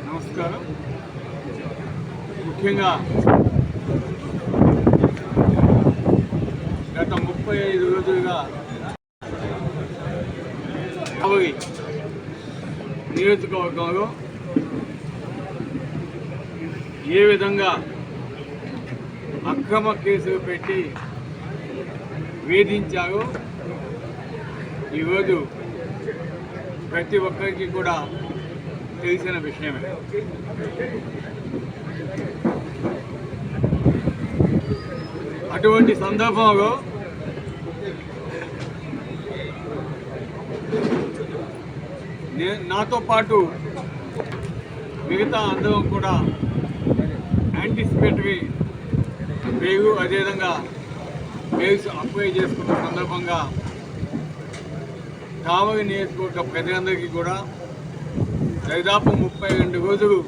నమస్కారం. ముఖ్యంగా గత 35 రోజులుగా నియోజకవర్గంలో ఏ విధంగా అక్రమ కేసులు పెట్టి వేధించారో ఈరోజు ప్రతి ఒక్కరికి కూడా తెలిసిన విషయమే. అటువంటి సందర్భంలో నాతో పాటు మిగతా అందరం కూడా యాంటిసిపేటరీ బెయిల్ అదేవిధంగా బెయిల్స్ అప్లై చేసుకున్న సందర్భంగా కావలి నియోజకవర్గ ప్రజలందరికీ కూడా దాదాపు 32 రోజులు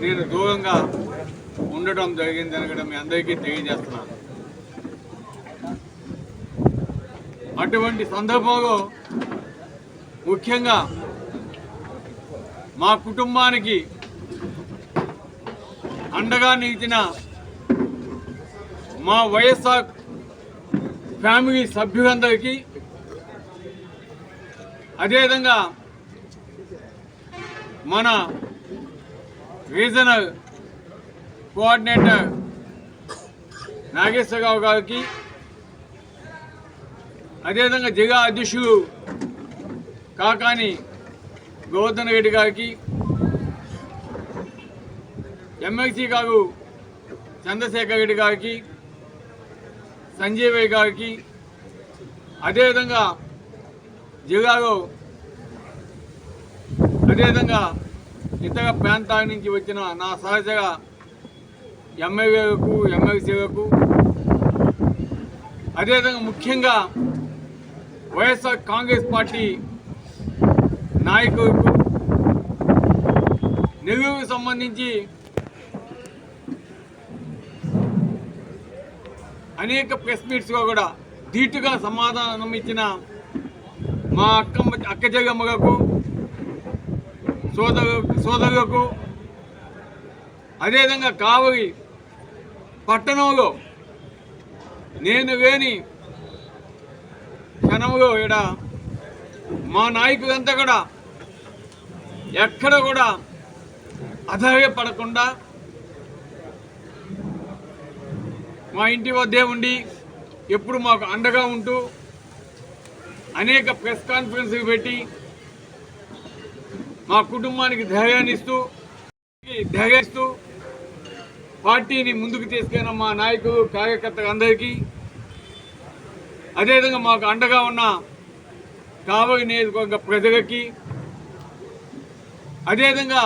నేను దూరంగా ఉండటం జరిగిందని కూడా మీ అందరికీ తెలియజేస్తున్నాను. అటువంటి సందర్భంలో ముఖ్యంగా మా కుటుంబానికి అండగా నిలిచిన మా వైఎస్ఆర్ ఫ్యామిలీ సభ్యులందరికీ అదేవిధంగా మన రీజనల్ కోఆర్డినేటర్ నాగేశ్వరరావు గారికి అదేవిధంగా జిల్లా అధ్యక్షులు కాకాని గోవర్ధన్ రెడ్డి గారికి, ఎమ్మెల్సీ గారు చంద్రశేఖర్ రెడ్డి గారికి, సంజయ్ వై గారికి, అదేవిధంగా జిల్లాలో అదేవిధంగా ఇతర ప్రాంతాల నుంచి వచ్చిన నా సహచర ఎమ్మెల్యేలకు, ఎమ్మెల్సీలకు, అదేవిధంగా ముఖ్యంగా వైఎస్ఆర్ కాంగ్రెస్ పార్టీ నాయకులకు, నెల్లూరుకు సంబంధించి అనేక ప్రెస్ మీట్స్గా కూడా ధీటుగా సమాధానం ఇచ్చిన మా అక్క చెల్లెమ్మలకు, సోదరులకు, అదేవిధంగా కావలి పట్టణంలో నేను లేని క్షణంలో ఇక్కడ మా నాయకులంతా కూడా ఎక్కడ కూడా అధైర్యపడకుండా మా ఇంటి వద్దే ఉండి ఎప్పుడు మాకు అండగా ఉంటూ అనేక ప్రెస్ కాన్ఫరెన్స్లు పెట్టి మా కుటుంబానికి ధైర్యాన్ని ఇస్తూ పార్టీని ముందుకు తీసుకెళ్ళిన మా నాయకులు, కార్యకర్తలు అందరికీ, అదేవిధంగా మాకు అండగా ఉన్న కావలి నియోజకవర్గ ప్రజలకి, అదేవిధంగా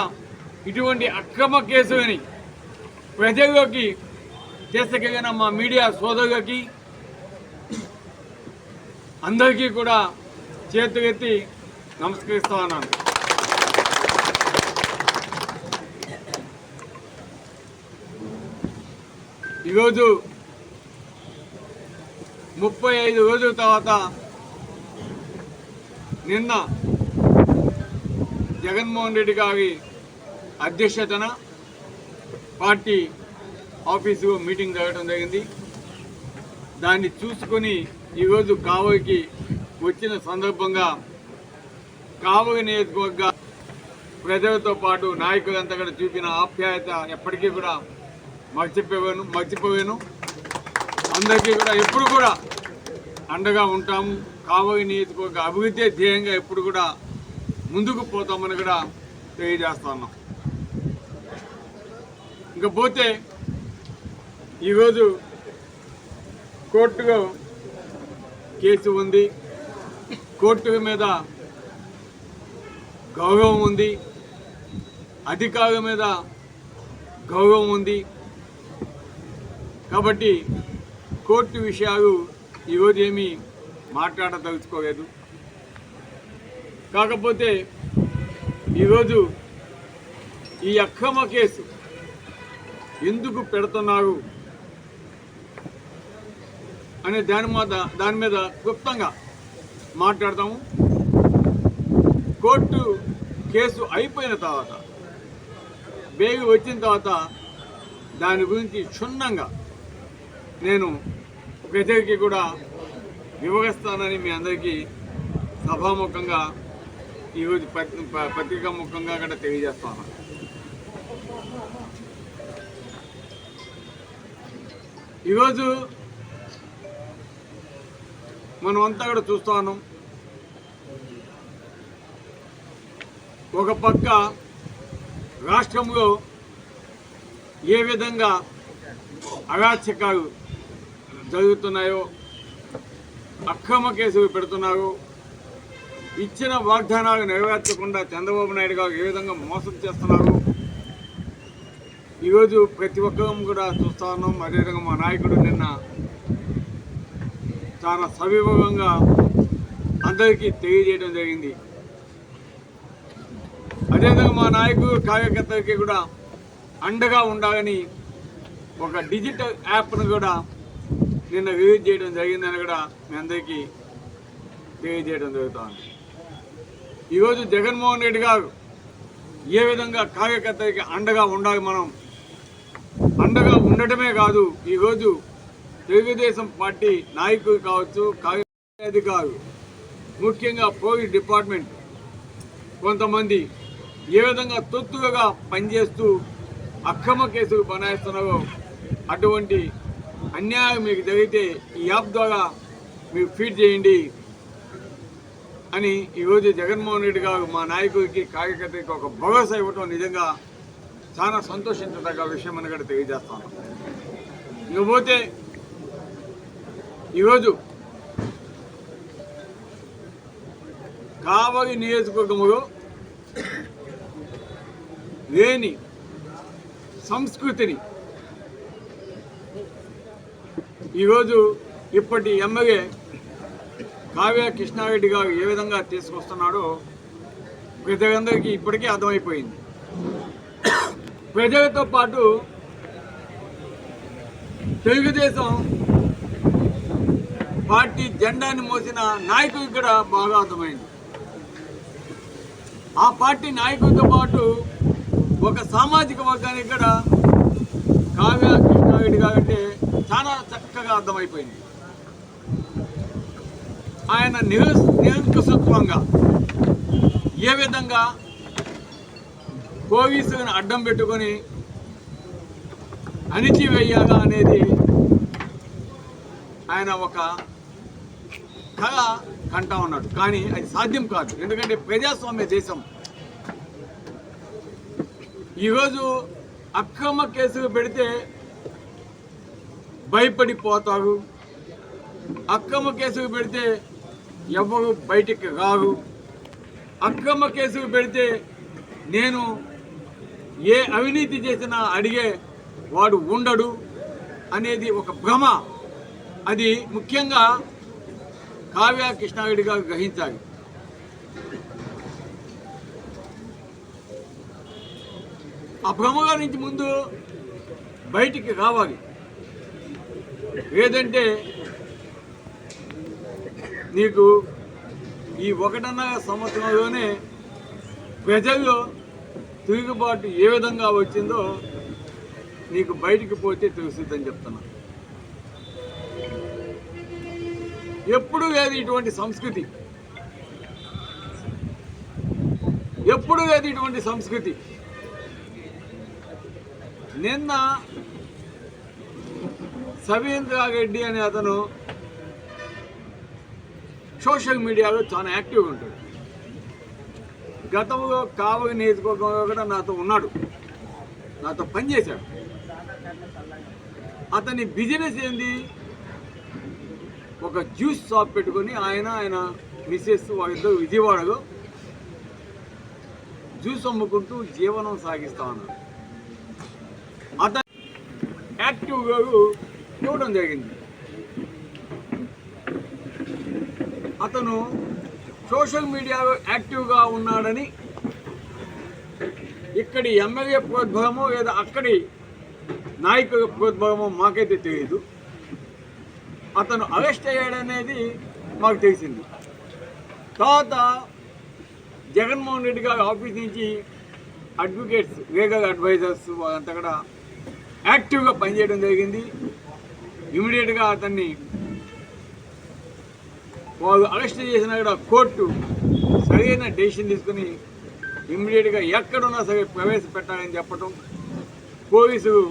ఇటువంటి అక్రమ కేసులని ప్రజల్లోకి తీసుకెళ్ళిన మా మీడియా సోదరులకి అందరికీ కూడా చేతులెత్తి నమస్కరిస్తా ఉన్నాను. ఈరోజు 35 రోజుల తర్వాత నిన్న జగన్మోహన్ రెడ్డి గారి అధ్యక్షతన పార్టీ ఆఫీసు మీటింగ్ జరగడం జరిగింది. దాన్ని చూసుకొని ఈరోజు కావలికి వచ్చిన సందర్భంగా కావలి నియోజకవర్గ ప్రజలతో పాటు నాయకులంతా కూడా చూపిన ఆప్యాయత ఎప్పటికీ కూడా మర్చిపోయాను. అందరికీ కూడా ఎప్పుడు కూడా అండగా ఉంటాము. కావలి నియోజకవర్గ అభివృద్ధి ధ్యేయంగా ఎప్పుడు కూడా ముందుకు పోతామని కూడా తెలియజేస్తున్నాం. ఇంకపోతే ఈరోజు కోర్టులో కేసు ఉంది. కోర్టు మీద గౌరవం ఉంది, అధికారుల మీద గౌరవం ఉంది. కాబట్టి కోర్టు విషయాలు ఈరోజు ఏమీ మాట్లాడదలుచుకోలేదు. కాకపోతే ఈరోజు ఈ అక్రమ కేసు ఎందుకు పెడుతున్నారు అనే దాని మీద క్లుప్తంగా మాట్లాడతాము. కోర్టు కేసు అయిపోయిన తర్వాత బెయిల్ వచ్చిన తర్వాత దాని గురించి క్షుణ్ణంగా నేను ప్రజలకి కూడా వివరిస్తానని మీ అందరికీ సభాముఖంగా ఈరోజు పత్రికా ముఖంగా కూడా తెలియజేస్తాను. ఈరోజు మనం అంతా కూడా చూస్తూ ఉన్నాం. ఒక పక్క రాష్ట్రంలో ఏ విధంగా అరాచకాలు జరుగుతున్నాయో, అక్రమ కేసులు పెడుతున్నారు, ఇచ్చిన వాగ్దానాలు నెరవేర్చకుండా చంద్రబాబు నాయుడు గారు ఏ విధంగా మోసం చేస్తున్నారు ఈరోజు ప్రతి ఒక్కరం కూడా చూస్తూ ఉన్నాం. అదేవిధంగా మా నాయకుడు నిన్న చాలా సవివరంగా అందరికీ తెలియజేయడం జరిగింది. అదేవిధంగా మా నాయకుడు కార్యకర్తలకి కూడా అండగా ఉండాలని ఒక డిజిటల్ యాప్ను కూడా నిన్న రిలీజ్ చేయడం జరిగిందని కూడా మీ అందరికీ తెలియజేయడం జరుగుతుంది. ఈరోజు జగన్మోహన్ రెడ్డి గారు ఏ విధంగా కార్యకర్తలకి అండగా ఉండాలి, మనం అండగా ఉండటమే కాదు, ఈరోజు తెలుగుదేశం పార్టీ నాయకులు కావచ్చు, అధికారులు, ముఖ్యంగా పోలీస్ డిపార్ట్మెంట్ కొంతమంది ఏ విధంగా తొత్తుగా పనిచేస్తూ అక్రమ కేసులు బనాయిస్తున్నారో అటువంటి అన్యాయం మీకు జరిగితే ఈ యాప్ ద్వారా మీరు ఫీడ్ చేయండి అని ఈరోజు జగన్మోహన్ రెడ్డి గారు మా నాయకుడికి కార్యకర్తకి ఒక భరోసా ఇవ్వటం నిజంగా చాలా సంతోషించదగ్గ విషయం అని కూడా తెలియజేస్తాను. ఇకపోతే ఈరోజు కావలి నియోజకవర్గంలో లేని సంస్కృతిని ఈరోజు ఇప్పటి ఎమ్మెల్యే కావ్య కృష్ణారెడ్డి గారు ఏ విధంగా తీసుకొస్తున్నాడో ప్రజలందరికీ ఇప్పటికీ అర్థమైపోయింది. ప్రజలతో పాటు తెలుగుదేశం పార్టీ జెండాని మోసిన నాయకుడికి కూడా బాగా అర్థమైంది. ఆ పార్టీ నాయకులతో పాటు ఒక సామాజిక వర్గానికి కూడా కావ్య కృష్ణారెడ్డి గారు అంటే చాలా చక్కగా అర్థమైపోయింది. ఆయన నిరంకుశత్వంగా ఏ విధంగా పోలీసులను అడ్డం పెట్టుకొని అణిచివేయాలా అనేది ఆయన ఒక కళ కంటా ఉన్నాడు. కానీ అది సాధ్యం కాదు. ఎందుకంటే ప్రజాస్వామ్య దేశం. ఈరోజు అక్రమ కేసులు పెడితే భయపడిపోతారు, అక్రమ కేసులు పెడితే ఎవరు బయటికి రారు, అక్రమ కేసులు పెడితే నేను ఏ అవినీతి చేసినా అడిగే వాడు ఉండడు అనేది ఒక భ్రమ. అది ముఖ్యంగా కావ్య కృష్ణారెడ్డి గారు గ్రహించాలి. ఆ భ్రమగా నుంచి ముందు బయటికి రావాలి. లేదంటే నీకు ఈ 1.5 సంవత్సరంలోనే ప్రజల్లో తిరుగుబాటు ఏ విధంగా వచ్చిందో నీకు బయటికి పోతే తెలుస్తుందని చెప్తున్నా. ఎప్పుడు లేదు ఇటువంటి సంస్కృతి, ఎప్పుడు లేదు ఇటువంటి సంస్కృతి. నిన్న సవీంద్రారెడ్డి అనే అతను సోషల్ మీడియాలో చాలా యాక్టివ్గా ఉంటాడు. గతంలో కావలి నియోజకవర్గంలో కూడా నాతో ఉన్నాడు, నాతో పనిచేశాడు. అతని బిజినెస్ ఏంది? ఒక జ్యూస్ షాప్ పెట్టుకొని ఆయన మిసెస్ వాళ్ళిద్దరు విజయవాడలో జ్యూస్ అమ్ముకుంటూ జీవనం సాగిస్తా ఉన్నారు. అతను యాక్టివ్గా చూడడం జరిగింది. అతను సోషల్ మీడియాలో యాక్టివ్గా ఉన్నాడని ఇక్కడి ఎమ్మెల్యే ప్రోద్బలమో లేదా అక్కడి నాయకుల ప్రోద్భవమో మాకైతే తెలియదు. అతను అరెస్ట్ అయ్యాడనేది మాకు తెలిసింది. తర్వాత జగన్మోహన్ రెడ్డి గారి ఆఫీస్ నుంచి అడ్వకేట్స్, లీగల్ అడ్వైజర్స్ వాళ్ళంతా కూడా యాక్టివ్గా పనిచేయడం జరిగింది. ఇమీడియట్గా అతన్ని వాళ్ళు అరెస్ట్ చేసినా కూడా కోర్టు సరైన డెసిషన్ తీసుకుని ఇమీడియట్గా ఎక్కడున్నా సరే ప్రవేశపెట్టాలని చెప్పటం, పోలీసులు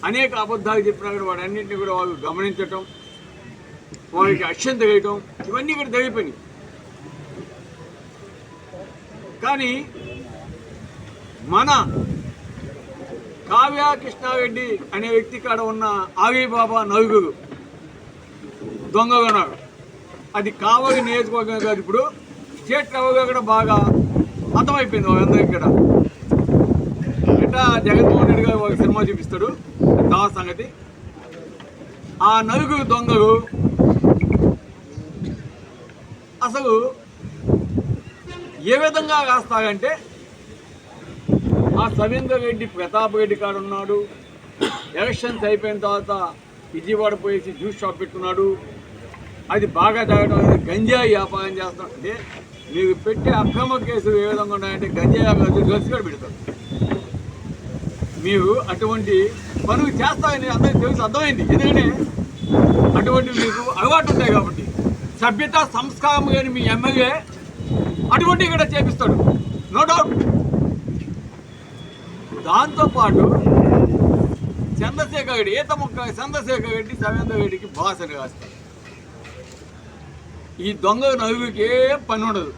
అనేక అబద్ధాలు చెప్పినా కూడా వాడన్నింటినీ కూడా వాళ్ళు గమనించటం, వాళ్ళకి అక్షంత వేయటం, ఇవన్నీ కూడా జరిగిపోయినాయి. కానీ మన కావ్య కృష్ణారెడ్డి అనే వ్యక్తి కాడ ఉన్న ఆగిబాబా నలుగురు దొంగలున్నారు. అది కావలి నియోజకవర్గం కాదు, ఇప్పుడు స్టేట్ లెవెల్గా కూడా బాగా అర్థమైపోయింది వాళ్ళందరికీ కూడా. ఇట్లా జగన్మోహన్ రెడ్డి గారు ఒక సినిమా చూపిస్తాడు దా సంగతి. ఆ నలుగురు దొంగలు అసలు ఏ విధంగా రాస్తారంటే, ఆ సవీందర్ రెడ్డి ప్రతాప్ రెడ్డి కాడ ఉన్నాడు, ఎలక్షన్స్ అయిపోయిన తర్వాత విజయవాడ పోయేసి జ్యూస్ షాప్ పెట్టుకున్నాడు, అది బాగా తాగడం, గంజాయి వ్యాపారం చేస్తాం. అంటే మీరు పెట్టే అక్రమ కేసులు ఏ విధంగా ఉన్నాయంటే గంజాయి డ్రగ్స్ కూడా పెడతారు. మీరు అటువంటి పనులు చేస్తారని అందరికీ తెలుసు, అర్థమైంది. ఎందుకంటే అటువంటి మీకు అలవాటు ఉంటాయి కాబట్టి. సభ్యత సంస్కారం కానీ మీ ఎమ్మెల్యే అటువంటివి కూడా చేపిస్తాడు, నో డౌట్. దాంతోపాటు చంద్రశేఖర్ రెడ్డి, చంద్రశేఖర్ రెడ్డి సవేంద్ర రెడ్డికి బాస్ అని రాస్తాడు. ఈ దొంగ నలుగురికి ఏం పని ఉండదు,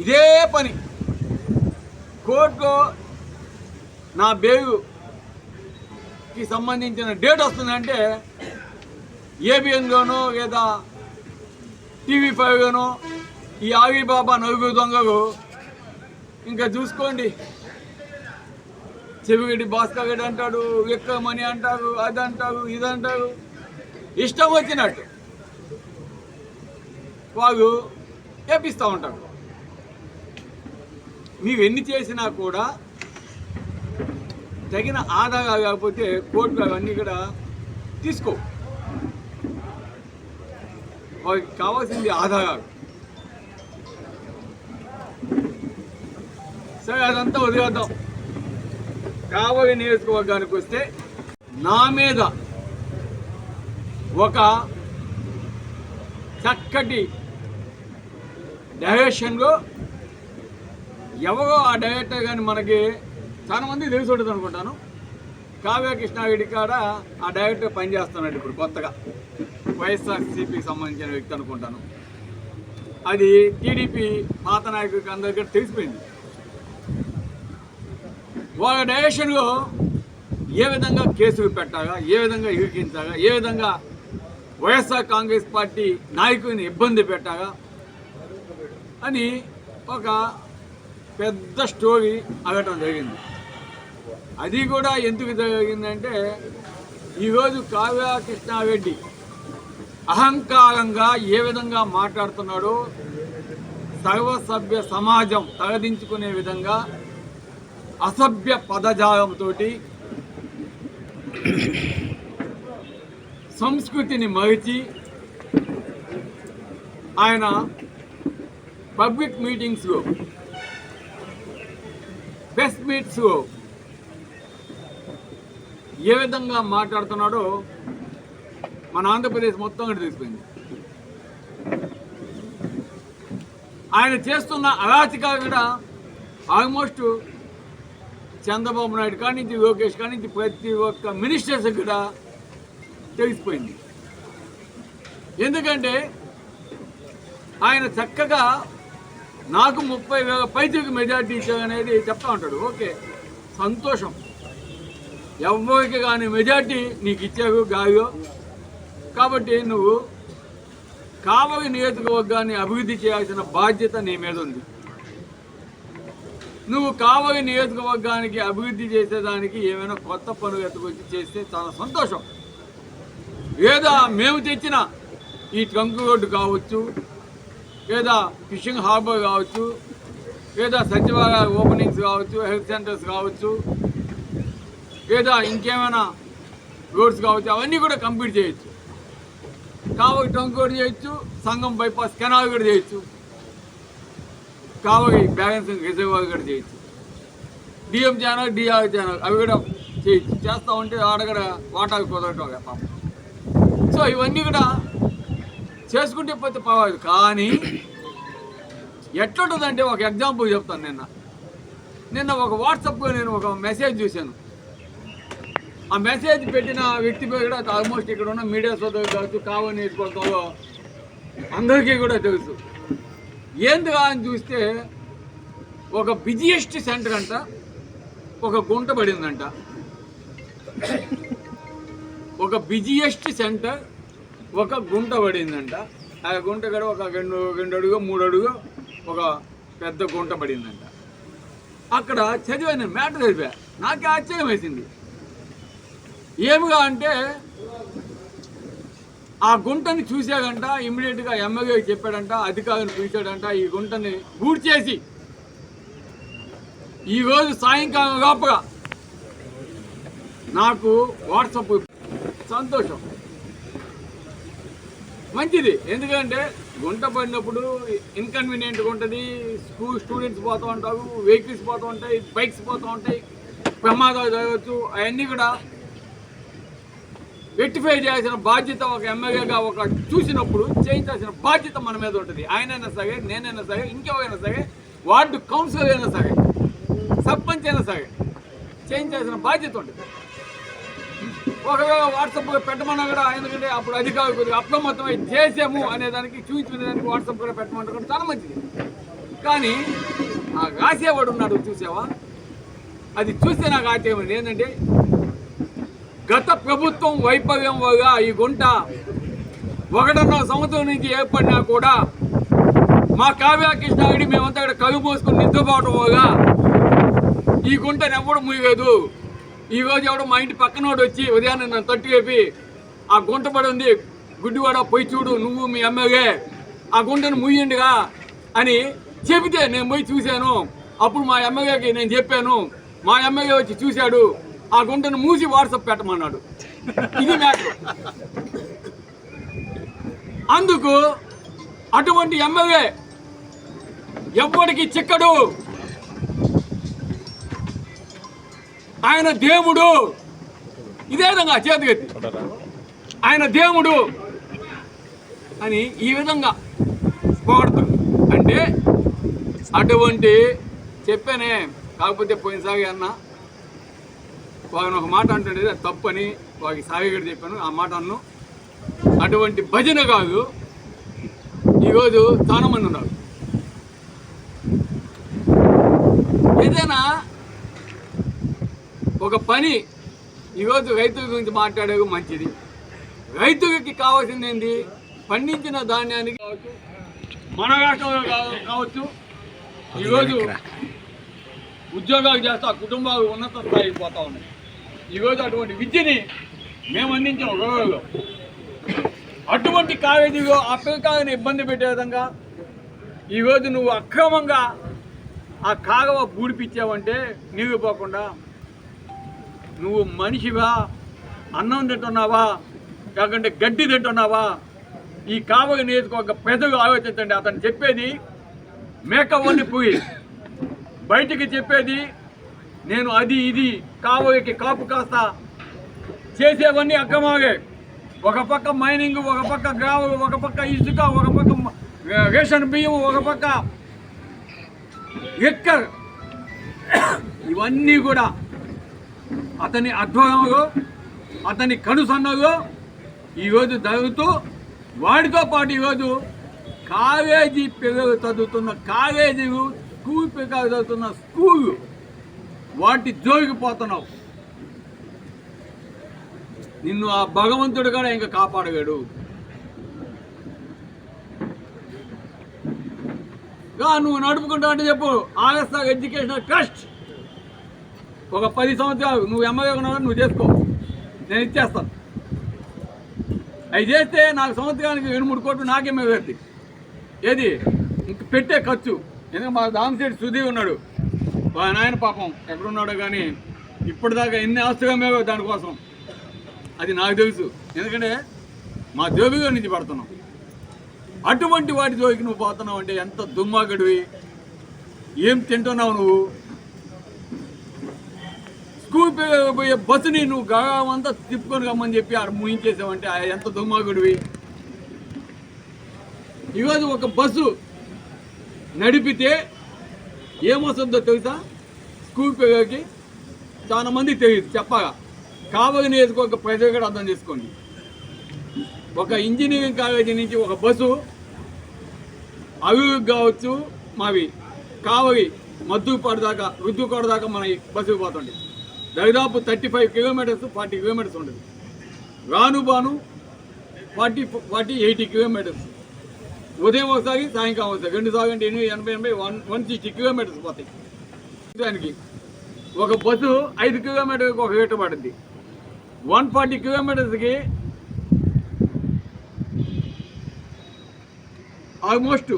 ఇదే పని. కోర్టులో నా బెయిల్కి సంబంధించిన డేట్ వస్తుందంటే ఏబిఎన్లోనో లేదా TV5లోనో ఈ ఆగిబాబా నలుగురు దొంగలు ఇంకా చూసుకోండి. చెవిగడ్డి భాస్కర్ రెడ్డి అంటాడు, ఎక్కమని అంటారు, అది అంటారు, ఇది అంటారు, ఇష్టం వచ్చినట్టు వాళ్ళు చేపిస్తూ ఉంటారు. మీరు ఎన్ని చేసినా కూడా తగిన ఆధారాలు కాకపోతే కోర్టు అవన్నీ కూడా తీసుకో. వాళ్ళకి కావాల్సింది ఆధారాలు. సరే, అదంతా వదిలేద్దాం. కావలి నియోజకవర్గానికి వస్తే నా మీద ఒక చక్కటి డైరెక్షన్లో ఎవరో ఆ డైరెక్టర్ కానీ మనకి చాలా మంది తెలిసి ఉంటుంది అనుకుంటాను. కావ్య కృష్ణారెడ్డి కాడ ఆ డైరెక్టర్ పనిచేస్తున్నాడు ఇప్పుడు కొత్తగా, వైఎస్ఆర్సీపీకి సంబంధించిన వ్యక్తి అనుకుంటాను. అది టీడీపీ పాత నాయకుడికి అందరికీ తెలిసిపోయింది. వాళ్ళ డైరెక్షన్లో ఏ విధంగా కేసులు పెట్టాగా, ఏ విధంగా ఇరికించాగా, ఏ విధంగా వైఎస్ఆర్ కాంగ్రెస్ పార్టీ నాయకుడిని ఇబ్బంది పెట్టాగా అని ఒక పెద్ద స్టోరీ అడగటం జరిగింది. అది కూడా ఎందుకు జరిగిందంటే, ఈరోజు కావ్య కృష్ణారెడ్డి అహంకారంగా ఏ విధంగా మాట్లాడుతున్నాడో, సర్వసభ్య సమాజం తలదించుకునే విధంగా అసభ్య పదజాలంతో సంస్కృతిని మరిచి ఆయన పబ్లిక్ మీటింగ్స్లో, ప్రెస్ మీట్స్లో ఏ విధంగా మాట్లాడుతున్నాడో మన ఆంధ్రప్రదేశ్ మొత్తం కూడా తెలిసిపోయింది. ఆయన చేస్తున్న అరాచకాలు కూడా ఆల్మోస్ట్ చంద్రబాబు నాయుడు కాడి నుంచి, లోకేష్ కాడి నుంచి ప్రతి ఒక్క మినిస్టర్స్ కూడా తెలిసిపోయింది. ఎందుకంటే ఆయన చక్కగా నాకు 30,000 పైచీలకు మెజార్టీ ఇచ్చారనేది చెప్తా ఉంటాడు. ఓకే, సంతోషం. ఎవరికి కానీ మెజార్టీ నీకు ఇచ్చావు గాయో, కాబట్టి నువ్వు కావలి నియోజకవర్గాన్ని అభివృద్ధి చేయాల్సిన బాధ్యత నీ మీద ఉంది. నువ్వు కావలి నియోజకవర్గానికి అభివృద్ధి చేసేదానికి ఏమైనా కొత్త పనులు ఎత్తుకొచ్చి చేస్తే చాలా సంతోషం. లేదా మేము తెచ్చిన ఈ ట్రంక్ రోడ్డు కావచ్చు, లేదా ఫిషింగ్ హార్బర్ కావచ్చు, లేదా సచివాలయ ఓపెనింగ్స్ కావచ్చు, హెల్త్ సెంటర్స్ కావచ్చు, లేదా ఇంకేమైనా రోడ్స్ కావచ్చు, అవన్నీ కూడా కంప్లీట్ చేయొచ్చు. కావలి టంక్ కూడా చేయొచ్చు, సంగం బైపాస్ కెనాల్ కూడా చేయొచ్చు, కావలి బ్యాలెన్స్ రిజర్వాయర్ కూడా చేయొచ్చు, డిఎం ఛానల్ డిఆర్ ఛానల్ అవి కూడా చేయొచ్చు. చేస్తూ ఉంటే ఆడగడ వాటాలు కుదరటం పాపం. సో ఇవన్నీ కూడా చేసుకుంటే పోతే పర్వాలేదు. కానీ ఎట్లుంటుందంటే ఒక ఎగ్జాంపుల్ చెప్తాను. నిన్న ఒక వాట్సాప్లో నేను ఒక మెసేజ్ చూశాను. ఆ మెసేజ్ పెట్టిన వ్యక్తి పేరు కూడా ఆల్మోస్ట్ ఇక్కడ ఉన్న మీడియా సోదరులు కావచ్చు, కావలి నియోజకవర్గంలో అందరికీ కూడా తెలుసు. ఏందుగా అని చూస్తే ఒక బిజియెస్ట్ సెంటర్ అంట ఒక గుంట పడిందంట. ఒక బిజియెస్ట్ సెంటర్ ఒక గుంట పడిందంట. ఆ గుంట కూడా ఒక రెండు అడుగు 3 అడుగు ఒక పెద్ద గుంట పడిందంట. అక్కడ చదివాను, మ్యాటర్ చదివా, నాకే ఆశ్చర్యం వేసింది. ఏమిగా అంటే ఆ గుంటని చూసాడంట, ఇమ్మీడియట్గా ఎమ్మెల్యే చెప్పాడంట, అధికారులను పిలిచాడంట, ఈ గుంటని పూడ్చేసి ఈరోజు సాయంకాలం లోపల నాకు వాట్సాప్ సంతోషం మంచిది. ఎందుకంటే గుంట పడినప్పుడు ఇన్కన్వీనియంట్గా ఉంటుంది, స్టూడెంట్స్ పోతూ ఉంటారు, వెహికల్స్ పోతూ ఉంటాయి, బైక్స్ పోతూ ఉంటాయి, ప్రమాదాలు జరగవచ్చు. అవన్నీ కూడా రెక్టిఫై చేయాల్సిన బాధ్యత ఒక ఎమ్మెల్యేగా ఒక చూసినప్పుడు చేయించాల్సిన బాధ్యత మన మీద ఉంటుంది. ఆయనైనా సరే, నేనైనా సరే, ఇంకెవరైనా సరే, వార్డు కౌన్సిలర్ అయినా సరే, సర్పంచ్ అయినా సరే చేయించాల్సిన బాధ్యత ఉంటుంది. ఒకవేళ వాట్సాప్లో పెట్టమన్నా కూడా, ఎందుకంటే అప్పుడు అధికారులు కొద్దిగా అప్రమత్తమై చేసాము అనేదానికి చూపించుకునేదానికి వాట్సాప్ కూడా పెట్టమంటే కూడా చాలా మంచిది. కానీ ఆ రాసేవాడు ఉన్నాడు చూసావా, అది చూస్తే నాకు ఆశ్చర్యం ఏంటంటే గత ప్రభుత్వం వైఫల్యం వల్ల ఈ గుంట 1.5 సంవత్సరం నుంచి ఏర్పడినా కూడా మా కావ్య కృష్ణారెడ్డి మేమంతా ఇక్కడ కలుగు పోసుకుని నిద్రపోవడం వల్ల ఈ గుంటను ఎవడు ముయ్యలేదు. ఈరోజు ఎవడో మా ఇంటి పక్కనోడు వచ్చి ఉదయాన్నే నన్ను తట్టు వేపి ఆ గుంట పడి ఉంది, గుడ్డివాడ పోయి చూడు, నువ్వు మీ ఎమ్మెల్యే ఆ గుంటను ముయ్యండిగా అని చెబితే నేను పోయి చూశాను. అప్పుడు మా ఎమ్మెల్యేకి నేను చెప్పాను, మా ఎమ్మెల్యే వచ్చి చూశాడు, ఆ గుంటను మూసి వాట్సాప్ పెట్టమన్నాడు. ఇది మ్యాటర్. అందుకు అటువంటి ఎమ్మెల్యే ఎవ్వడికి చిక్కడు. ఆయన దేవుడు. ఇదే విధంగా చేతిగతి ఆయన దేవుడు అని ఈ విధంగా పొగడతాడు. అంటే అటువంటి చెప్పానే. కాకపోతే పోయినసారి అన్న వాడిని ఒక మాట అంటుండే అది తప్పని వాడికి సాగిగడ చెప్పాను. ఆ మాట అన్ను. అటువంటి భజన కాదు. ఈరోజు చాలా మంది ఉన్నారు. ఏదైనా ఒక పని ఈరోజు రైతుల గురించి మాట్లాడేది మంచిది. రైతులకి కావాల్సింది ఏంటి? పండించిన ధాన్యానికి కావచ్చు, మన రాష్ట్రంలో కావచ్చు, ఈరోజు ఉద్యోగాలు చేస్తూ ఆ కుటుంబాలు ఉన్నత స్థాయికి పోతూ ఉన్నాయి. ఈరోజు అటువంటి విద్యని మేము అందించిన గౌరవంలో అటువంటి కాలేజీలో ఆ పిల్లకాయని ఇబ్బంది పెట్టే విధంగా ఈరోజు నువ్వు అక్రమంగా ఆ కాగవ బూడిపిచ్చావంటే నీళ్ళు పోకుండా నువ్వు మనిషివా, అన్నం తింటున్నావా, కాకుంటే గడ్డి తింటున్నావా? ఈ కావలి నియోజకవర్గ పెద్దగా ఆలోచించండి. అతను చెప్పేది మేకవన్నీ పోయి బయటికి చెప్పేది నేను అది ఇది కావలికి కాపు కాస్తా చేసేవన్నీ అక్రమాలే. ఒక పక్క మైనింగ్, ఒక పక్క గ్రావులు, ఒక పక్క ఇసుక, ఒక పక్క రేషన్ బియ్యం, ఒక పక్క ఎక్కర్, ఇవన్నీ కూడా అతని ఆధ్వర్యంలో, అతని కనుసన్నలో ఈరోజు జరుగుతూ, వాడితో పాటు ఈరోజు కాలేజీ పిల్లలు చదువుతున్న కాలేజీలు, స్కూల్ పిల్లలు చదువుతున్న స్కూలు, వాటి జోలికి పోతున్నావు. నిన్ను ఆ భగవంతుడు కూడా ఇంకా కాపాడగాడు. నువ్వు నడుపుకుంటావు అంటే చెప్పు. ఆగస్తా ఎడ్యుకేషనల్ ట్రస్ట్ ఒక 10 సంవత్సరాలు నువ్వు ఎమ్మెల్యే ఉన్నావు, నువ్వు చేసుకో, నేను ఇచ్చేస్తాను. అవి చేస్తే నాకు సంవత్సరానికి 2-3 కోట్లు నాకే మిగులుతుంది. ఏది ఇంక పెట్టే ఖర్చు. ఎందుకంటే మా దామశెట్టి సుధీర్ ఉన్నాడు, ఆయన పాపం ఎక్కడున్నాడో కానీ ఇప్పటిదాకా ఎన్ని ఆస్తుగా మేవో దానికోసం, అది నాకు తెలుసు. ఎందుకంటే మా జోబిగా నుంచి పడుతున్నాం. అటువంటి వాటి జోలికి నువ్వు పోతున్నావు అంటే ఎంత దుమ్మాగడివి, ఏం తింటున్నావు నువ్వు? స్కూల్ పోయే బస్సుని నువ్వు గామంతా తిప్పుకొని రమ్మని చెప్పి ఆడ ముయించేసావంటే ఎంత దుమ్మాగుడివి. ఈరోజు ఒక బస్సు నడిపితే ఏమొస్తుందో తెలుసా? స్కూల్ పిల్లలకి చాలా మంది తెలియదు చెప్పగా. కావలి నియోజకవర్గ ప్రజలు కూడా అర్థం చేసుకోండి. ఒక ఇంజనీరింగ్ కాలేజీ నుంచి ఒక బస్సు అభివృద్ధి కావచ్చు మావి కావలి మద్దుపాడు దాకా మన బస్సుకు పోతుండే. దాదాపు 35 కిలోమీటర్స్ 40 కిలోమీటర్స్ ఉంటుంది. రాను బాను 40-80 కిలోమీటర్స్. ఉదయం ఒకసారి సాయంకాలం ఒకసారి 2 సార్లు అంటే 80 160 కిలోమీటర్స్ పోతాయి. దానికి ఒక బస్సు 5 కిలోమీటర్కి ఒక రేటు పడుద్ది. 140 కిలోమీటర్స్కి ఆల్మోస్ట్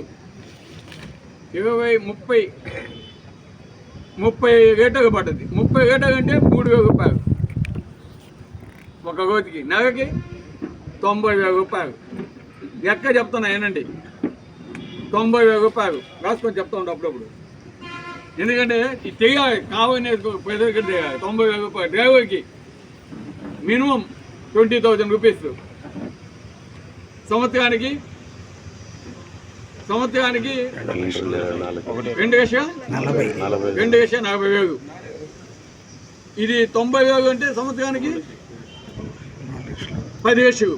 20-30 రేటకు పడుతుంది. 30 రేటకు అంటే 3,000 రూపాయలు ఒక రోజుకి. నెలకి 90,000 రూపాయలు. లెక్క చెప్తున్నా ఏనండి, 90,000 రూపాయలు రాసుకొని చెప్తా ఉంటా అప్పుడప్పుడు. ఎందుకంటే ఇది తెలియాలి, కావాలని ప్రజలకి తెలియాలి. 90,000 రూపాయలు డ్రైవర్కి మినిమం 20,000 రూపీస్. సంవత్సరానికి 2,40,000. ఇది 90,000 అంటే సంవత్సరానికి 10,000.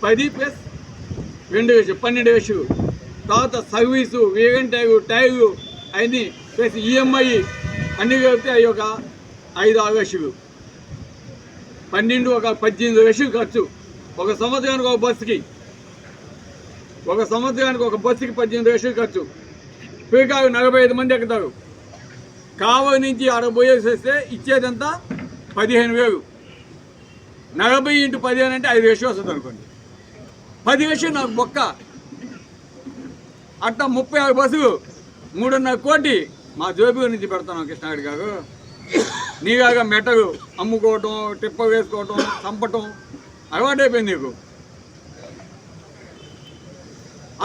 10 + 2,000 12,000. తర్వాత సర్వీసు, వేగన్ టైరు అన్నీ ప్లస్ ఈఎంఐ అన్నీ కలిపితే అవి ఒక 5-6 లక్షలు. 12 ఒక 18 లక్షలు ఖర్చు ఒక సంవత్సరానికి. ఒక సంవత్సరానికి ఒక బస్సుకి 18 లక్షలు ఖర్చు. పీకాకు 45 మంది ఎక్కుతారు. కావలి నుంచి ఆడ పోయేసి వస్తే ఇచ్చేదంతా 15,000. 40 × 15 అంటే 5 లక్షలు వస్తుంది అనుకోండి. 10 లక్షలు నాకు బొక్క. అట్లా 36 బస్సులు 3.5 కోటి మా జోబి నుంచి పెడతాను కృష్ణారెడ్డి గారు. నీలాగా మెటలు అమ్ముకోవటం, టిప్ప వేసుకోవటం, చంపటం అలవాటైపోయింది నీకు.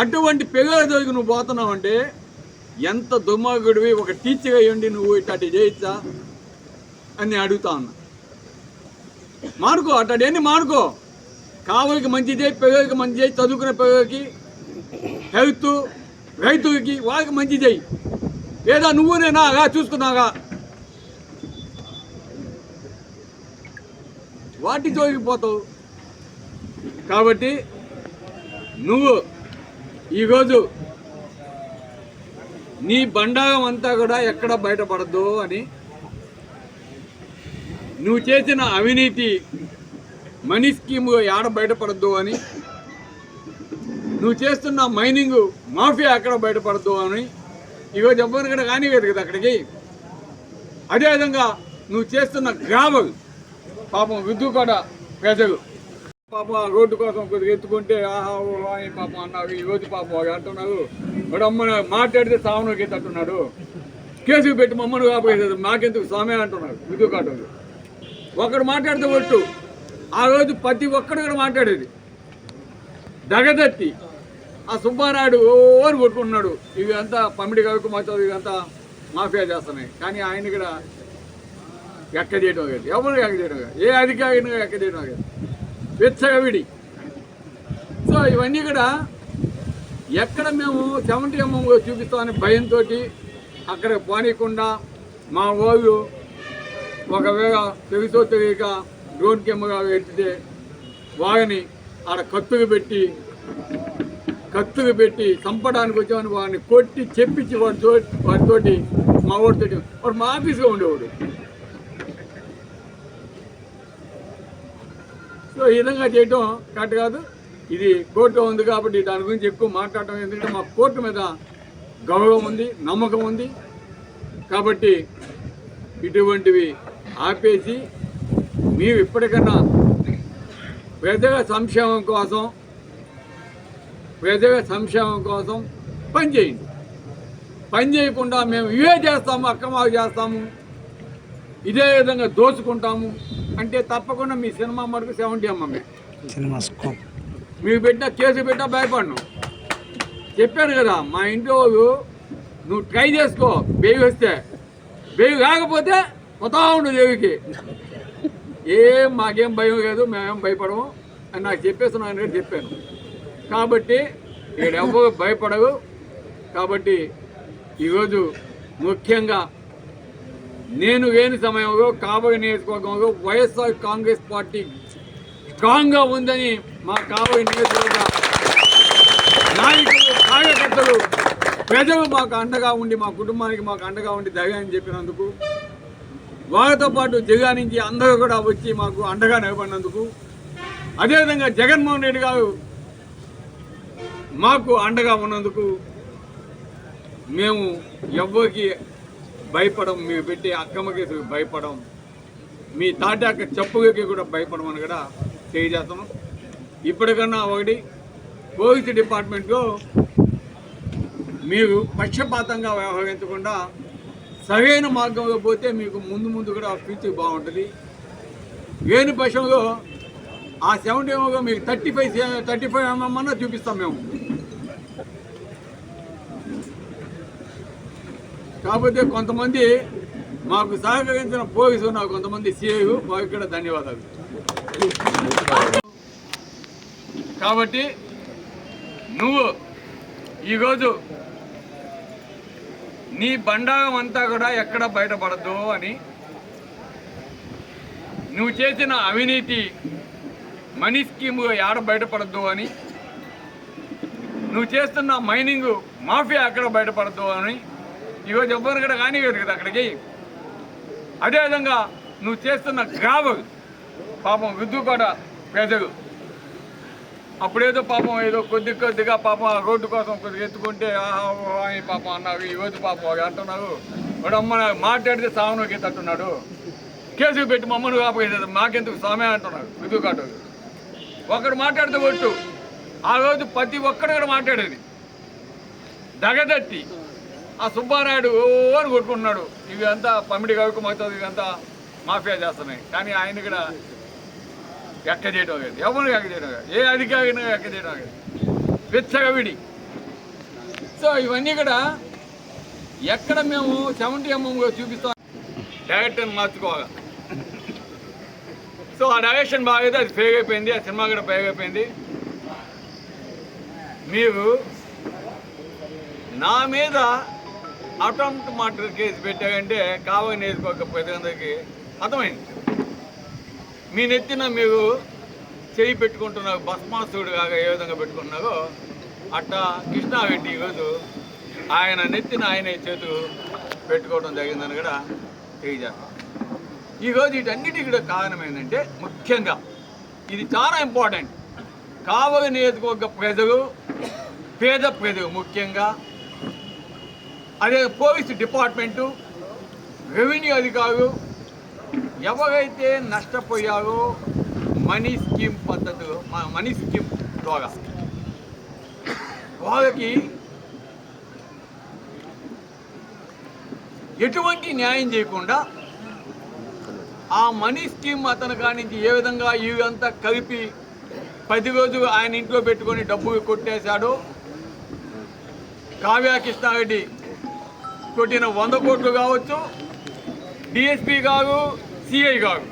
అటువంటి పిల్లల జోలికి నువ్వు పోతున్నావు అంటే ఎంత దుర్మార్గుడివి. ఒక టీచర్ అయ్యండి నువ్వు ఇట్లాంటి చేయొచ్చా అని నేను అడుగుతా ఉన్నా. మానుకో, అట్లాంటివన్నీ మానుకో. కావలికి మంచి చేయి, పిల్లలకి మంచి చేయి, చదువుకునే పిల్లలకి, హెల్త్ రైతులకి వాళ్ళకి మంచి చేయి. లేదా నువ్వు నేనా చూసుకున్నాగా వాటి జోలికి పోతావు. కాబట్టి నువ్వు ఈరోజు నీ బండారం అంతా కూడా ఎక్కడ బయటపడద్దు అని, నువ్వు చేసిన అవినీతి మనీ స్కీమ్ ఎక్కడ బయటపడద్దు అని, నువ్వు చేస్తున్న మైనింగ్ మాఫియా ఎక్కడ బయటపడద్దు అని ఈరోజు ఎవ్వరు కూడా కానివ్వదు కదా అక్కడికి. అదేవిధంగా నువ్వు చేస్తున్న గ్రావల్ పాపం విద్యుకొండ ప్రజలు పాపం ఆ రోడ్డు కోసం కొద్దిగా ఎత్తుకుంటే ఆహా అని పాపం అన్నారు. ఈరోజు పాపం అంటున్నారు వాడు అమ్మను మాట్లాడితే సావనకి తట్టున్నాడు, కేసుకు పెట్టి మమ్మల్ని కాపేసేది మాకెందుకు స్వామి అంటున్నారు విద్యుకొండ. ఒకడు మాట్లాడితే ఒట్టు ఆ రోజు ప్రతి ఒక్కడు కూడా మాట్లాడేది దగదత్తి. ఆ సుబ్బారాయుడు ఓని కొట్టుకుంటున్నాడు ఇవి అంతా పమిడి కవికి మొత్తం ఇవంతా మాఫియా చేస్తున్నాయి. కానీ ఆయన కూడా ఎక్క చేయడం కాదు, ఎవరు ఎక్క చేయడం కాదు, ఏ అధికారిని ఎక్క చేయడం కాదు, వెచ్చగవిడి. సో ఇవన్నీ కూడా ఎక్కడ మేము 70mm చూపిస్తామని భయంతో అక్కడ పోనీయకుండా మా వాళ్ళు ఒకవేళ తెలుసో తెలియక డ్రోన్ కెమెరా ఎత్తితే వాడిని ఆడ కత్తులు పెట్టి చంపడానికి వచ్చామని వాడిని కొట్టి చెప్పించి వాడితోటి మా వాడితోటి వాడు మా ఆఫీస్లో ఉండేవాడు. సో ఈ విధంగా చేయటం కరెక్ట్ కాదు. ఇది కోర్టు ఉంది కాబట్టి దాని గురించి ఎక్కువ మాట్లాడటం, ఎందుకంటే మా కోర్టు మీద గౌరవం ఉంది, నమ్మకం ఉంది. కాబట్టి ఇటువంటివి ఆపేసి మేము ఇప్పటికన్నా ప్రజల సంక్షేమం కోసం పనిచేయండి. పని చేయకుండా మేము ఇవే చేస్తాము, అక్రమాలు చేస్తాము, ఇదే విధంగా దోచుకుంటాము అంటే తప్పకుండా మీ సినిమా మటుకు 70 సినిమా స్కోప్ మీకు పెట్టిన కేసు పెట్టినా భయపడను. చెప్పాను కదా మా ఇంట్లో వాళ్ళు నువ్వు ట్రై చేసుకో, బేవి వస్తే బేవి కాకపోతే కొత్త ఉండు దేవికి మాకేం భయం లేదు, మేమేం భయపడము అని నాకు చెప్పేస్తున్నాను అని చెప్పాను. కాబట్టి ఇక్కడ ఎవరు భయపడవు. కాబట్టి ఈరోజు ముఖ్యంగా నేను లేని సమయంలో కాబోయే నియోజకవర్గంలో వైఎస్ఆర్ కాంగ్రెస్ పార్టీ స్ట్రాంగ్గా ఉందని మా కాబోయే నియోజకవర్గ నాయకులు, కార్యకర్తలు, ప్రజలు మాకు అండగా ఉండి, మా కుటుంబానికి మాకు అండగా ఉండి ధైర్యం చెప్పినందుకు, వారితో పాటు జిల్లా నుంచి అందరూ కూడా వచ్చి మాకు అండగా నిలబడినందుకు, అదేవిధంగా జగన్మోహన్ రెడ్డి గారు మాకు అండగా ఉన్నందుకు మేము ఎవ్వరికి భయపడం, మేము పెట్టి అక్రమ కేసుకు భయపడం, మీ తాటాక చెప్పులకి కూడా భయపడమని కూడా తెలియజేస్తున్నాం. ఇప్పటికన్నా ఒకటి, పోలీసు డిపార్ట్మెంట్లో మీరు పక్షపాతంగా వ్యవహరించకుండా సరైన మార్గంలో పోతే మీకు ముందు కూడా ఫ్యూచర్ బాగుంటుంది. లేని పక్షంలో ఆ 70 మీకు 35 అన్నా చూపిస్తాం మేము. కాకపోతే కొంతమంది మాకు సహకరించిన పోలీసులు, నాకు కొంతమంది సిఐలు, వారికి కూడా ధన్యవాదాలు. కాబట్టి నువ్వు ఈరోజు నీ బండారం అంతా కూడా ఎక్కడ బయటపడద్దు అని, నువ్వు చేసిన అవినీతి మనీ స్కీమ్ ఎక్కడ బయటపడద్దు అని, నువ్వు చేస్తున్న మైనింగ్ మాఫియా ఎక్కడ బయటపడద్దు అని ఈరోజు ఎవ్వరు కూడా కానివ్వదు కదా అక్కడికి. అదేవిధంగా నువ్వు చేస్తున్న గ్రావల్ పాపం విద్దుకోట పేదలు అప్పుడేదో పాపం ఏదో కొద్దిగా పాపం ఆ రోడ్డు కోసం కొద్దిగా ఎత్తుకుంటే పాపం అన్నారు. ఈరోజు పాపం అంటున్నారు, వాడు అమ్మ మాట్లాడితే సావనోకి తట్టున్నాడు, కేసుకు పెట్టి మమ్మల్ని కాపేసేది మాకెందుకు స్వామి అంటున్నారు విద్దుకోట. ఒకడు మాట్లాడితే కొట్టు, ఆ రోజు ప్రతి ఒక్కడు కూడా మాట్లాడేది దగదత్తి. ఆ సుబ్బారాయుడు అని కొట్టుకుంటున్నాడు, ఇవి అంతా పమిడి కవికి మొత్తం ఇవంతా మాఫియా చేస్తున్నాయి. కానీ ఆయన కూడా ఎక్క చేయడం లేదు, ఎవరిని ఎక్క చేయడం లేదు, ఏ అధికారిని ఎక్క చేయడం లేదు, వెచ్చగవిడి. సో ఇవన్నీ కూడా ఎక్కడ మేము 70 చూపిస్తాం, డైరెక్టర్ని మార్చుకోవాలి. సో ఆ డైరెక్షన్ బాగైతే అది ఫెయిల్ అయిపోయింది, ఆ సినిమా కూడా ఫెయిల్ అయిపోయింది. మీరు నా మీద అటెంప్ట్ మర్డర్ కేసు పెట్టారంటే కాబోయే నియోజకవర్గ ప్రజలందరికీ అర్థమైంది. మీ నెత్తిన మీరు చేయి పెట్టుకుంటున్నారు, భస్మాసుడు కాగా ఏ విధంగా పెట్టుకుంటున్నారో అట్టా కృష్ణారెడ్డి ఈరోజు ఆయన నెత్తిన ఆయనే చేతులు పెట్టుకోవడం జరిగిందని కూడా తెలియజేస్తాం. ఈరోజు వీటన్నిటికీ కూడా కారణం ఏంటంటే ముఖ్యంగా ఇది చాలా ఇంపార్టెంట్. కాబోయే నియోజకవర్గ ప్రజలు, పేద ప్రజలు ముఖ్యంగా, అదే పోలీసు డిపార్ట్మెంటు, రెవెన్యూ అధికారులు ఎవరైతే నష్టపోయారో మనీ స్కీమ్ పద్ధతిలో, మనీ స్కీమ్ ద్వారా వాళ్ళకి ఎటువంటి న్యాయం చేయకుండా ఆ మనీ స్కీమ్ అతని కాడి నుంచి ఏ విధంగా ఇవంతా కలిపి 10 రోజులు ఆయన ఇంట్లో పెట్టుకొని డబ్బు కొట్టేశాడు. కావ్య కృష్ణారెడ్డి కొట్టిన 100 కోట్లు కావచ్చు, డిఎస్పీ గారు, సిఐ గారు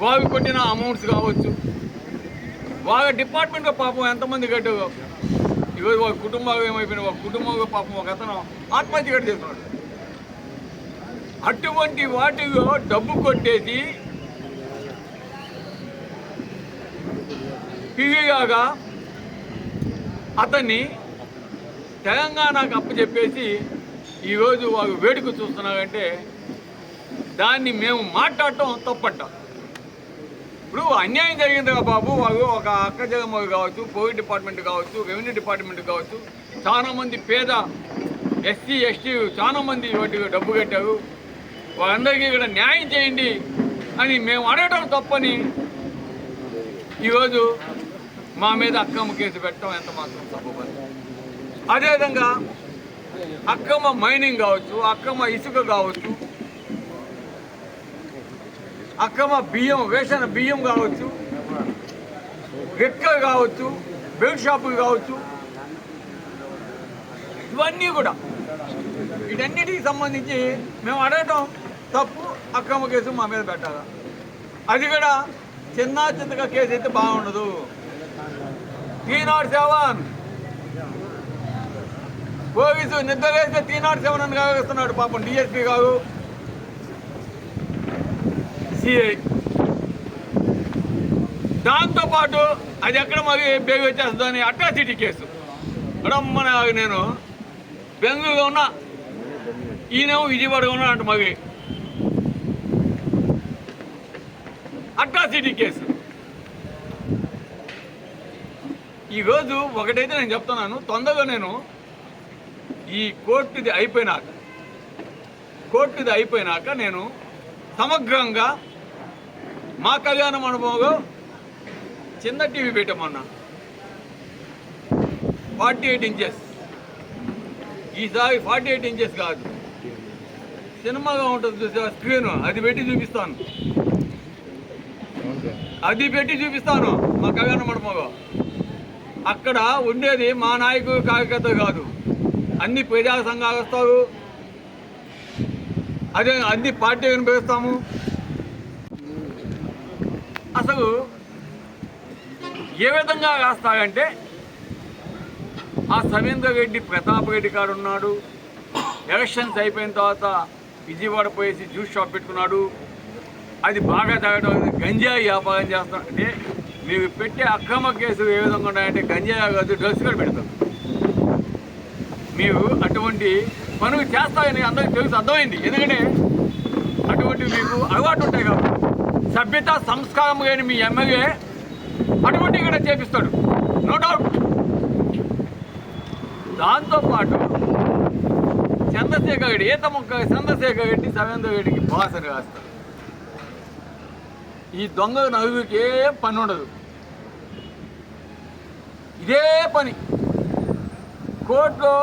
వారు కొట్టిన అమౌంట్స్ కావచ్చు, వాళ్ళ డిపార్ట్మెంట్లో పాపం ఎంతమంది కట్టారు. ఈరోజు వాళ్ళ కుటుంబాలు ఏమైపోయినా, ఒక కుటుంబంలో పాపం ఒక అతను ఆత్మహత్య కట్టి చేస్తున్నాడు. అటువంటి వాటిలో డబ్బు కొట్టేసి పివిగా అతన్ని తెలంగాణకు అప్పచెప్పేసి ఈరోజు వాళ్ళు వేడుక చూస్తున్నారంటే దాన్ని మేము మాట్లాడటం తప్పంట. ఇప్పుడు అన్యాయం జరిగింది కదా బాబు, వాళ్ళు ఒక అక్క జగమ్మ కావచ్చు, పోలీస్ డిపార్ట్మెంట్ కావచ్చు, రెవెన్యూ డిపార్ట్మెంట్ కావచ్చు, చాలామంది పేద ఎస్సీ ఎస్టీ చాలామంది వాటికి డబ్బు కట్టారు, వాళ్ళందరికీ ఇక్కడ న్యాయం చేయండి అని మేము అడగటం తప్పని ఈరోజు మా మీద అక్రమ కేసు పెట్టడం ఎంత మాత్రం తప్పని. అదేవిధంగా అక్రమ మైనింగ్ కావచ్చు, అక్రమ ఇసుక కావచ్చు, అక్రమ బియ్యం, రేషన్ బియ్యం కావచ్చు, లిక్కర్ కావచ్చు, బెల్ట్ షాపులు కావచ్చు, ఇవన్నీ కూడా వీటన్నిటికి సంబంధించి మేము అడగటం తప్పు. అక్రమ కేసు మా మీద పెట్టాలి. అది కూడా చిన్నగా కేసు అయితే బాగుండదు. 307 పోలీసు నిద్ర వేస్తే 307 అని కాగేస్తున్నాడు పాపం డిఎస్పీ కాదు, సిఐ. దాంతోపాటు అది ఎక్కడ మరి బేగి వచ్చేస్తుందని అట్రాసిటీ కేసు. రమ్మని నేను బెంగళూరులో ఉన్నా, ఈయనేమో విజయవాడలో ఉన్నా అంట. మరి అట్రాసిటీ కేసు. ఈరోజు ఒకటైతే నేను చెప్తున్నాను, తొందరగా నేను ఈ కోర్టుది అయిపోయినాక నేను సమగ్రంగా మా కళ్యాణ మండపంలో చిన్న టీవీ పెట్టమన్నా, 48 ఇంచెస్. ఈసారి 48 ఇంచెస్ కాదు, సినిమాగా ఉంటుంది చూసా స్క్రీన్, అది పెట్టి చూపిస్తాను. మా కళ్యాణ మండపంలో. అక్కడ ఉండేది మా నాయకుడు కార్యకర్త కాదు, అన్ని ప్రజా సంఘాలు వస్తారు, అదే అన్ని పార్టీలను పిలుస్తాము. అసలు ఏ విధంగా రాస్తారంటే, ఆ సవీంద్ర రెడ్డి ప్రతాప్ రెడ్డి కాడు ఉన్నాడు, ఎలక్షన్స్ అయిపోయిన తర్వాత విజయవాడ పోయేసి జ్యూస్ షాప్ పెట్టుకున్నాడు, అది బాగా తాగడం, గంజాయి వ్యాపారం చేస్తాడు. అంటే మీరు పెట్టే అక్రమ కేసులు ఏ విధంగా ఉన్నాయంటే గంజాయి కాదు, డ్రగ్స్ కూడా పెడతారు. మీరు అటువంటి పనులు చేస్తారని అందరికీ తెలుసు, అర్థమైంది. ఎందుకంటే అటువంటివి మీకు అలవాటు ఉంటాయి కాబట్టి. సభ్యత సంస్కారం లేని మీ ఎమ్మెల్యే అటువంటివి కూడా చేపిస్తాడు, నో డౌట్. దాంతోపాటు చంద్రశేఖర్ రెడ్డి, చంద్రశేఖర్ రెడ్డి సవేంద్ర రెడ్డికి బాసని రాస్తాడు. ఈ దొంగ నలుగురికి ఏం పని ఉండదు, ఇదే పని. కోర్టులో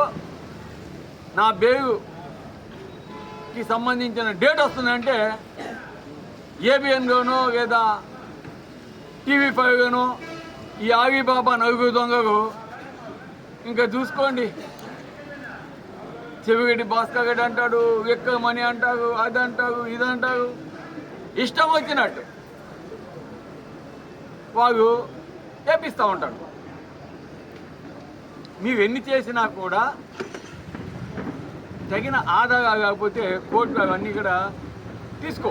నా బెయిల్కి సంబంధించిన డేట్ వస్తుందంటే ఏబిఎన్లోనో లేదా TV5లోనో ఈ ఆగిబాబా నలుగురు దొంగలు ఇంకా చూసుకోండి. చెవిగడ్డి భాస్కర్ రెడ్డి అంటాడు, ఎక్కమని అంటారు, అది అంటారు, ఇది అంటారు, ఇష్టం వచ్చినట్టు వాళ్ళు చేపిస్తూ ఉంటాడు. మీరు ఎన్ని చేసినా కూడా తగిన ఆధారాలు కాకపోతే కోర్టులు అవన్నీ కూడా తీసుకో.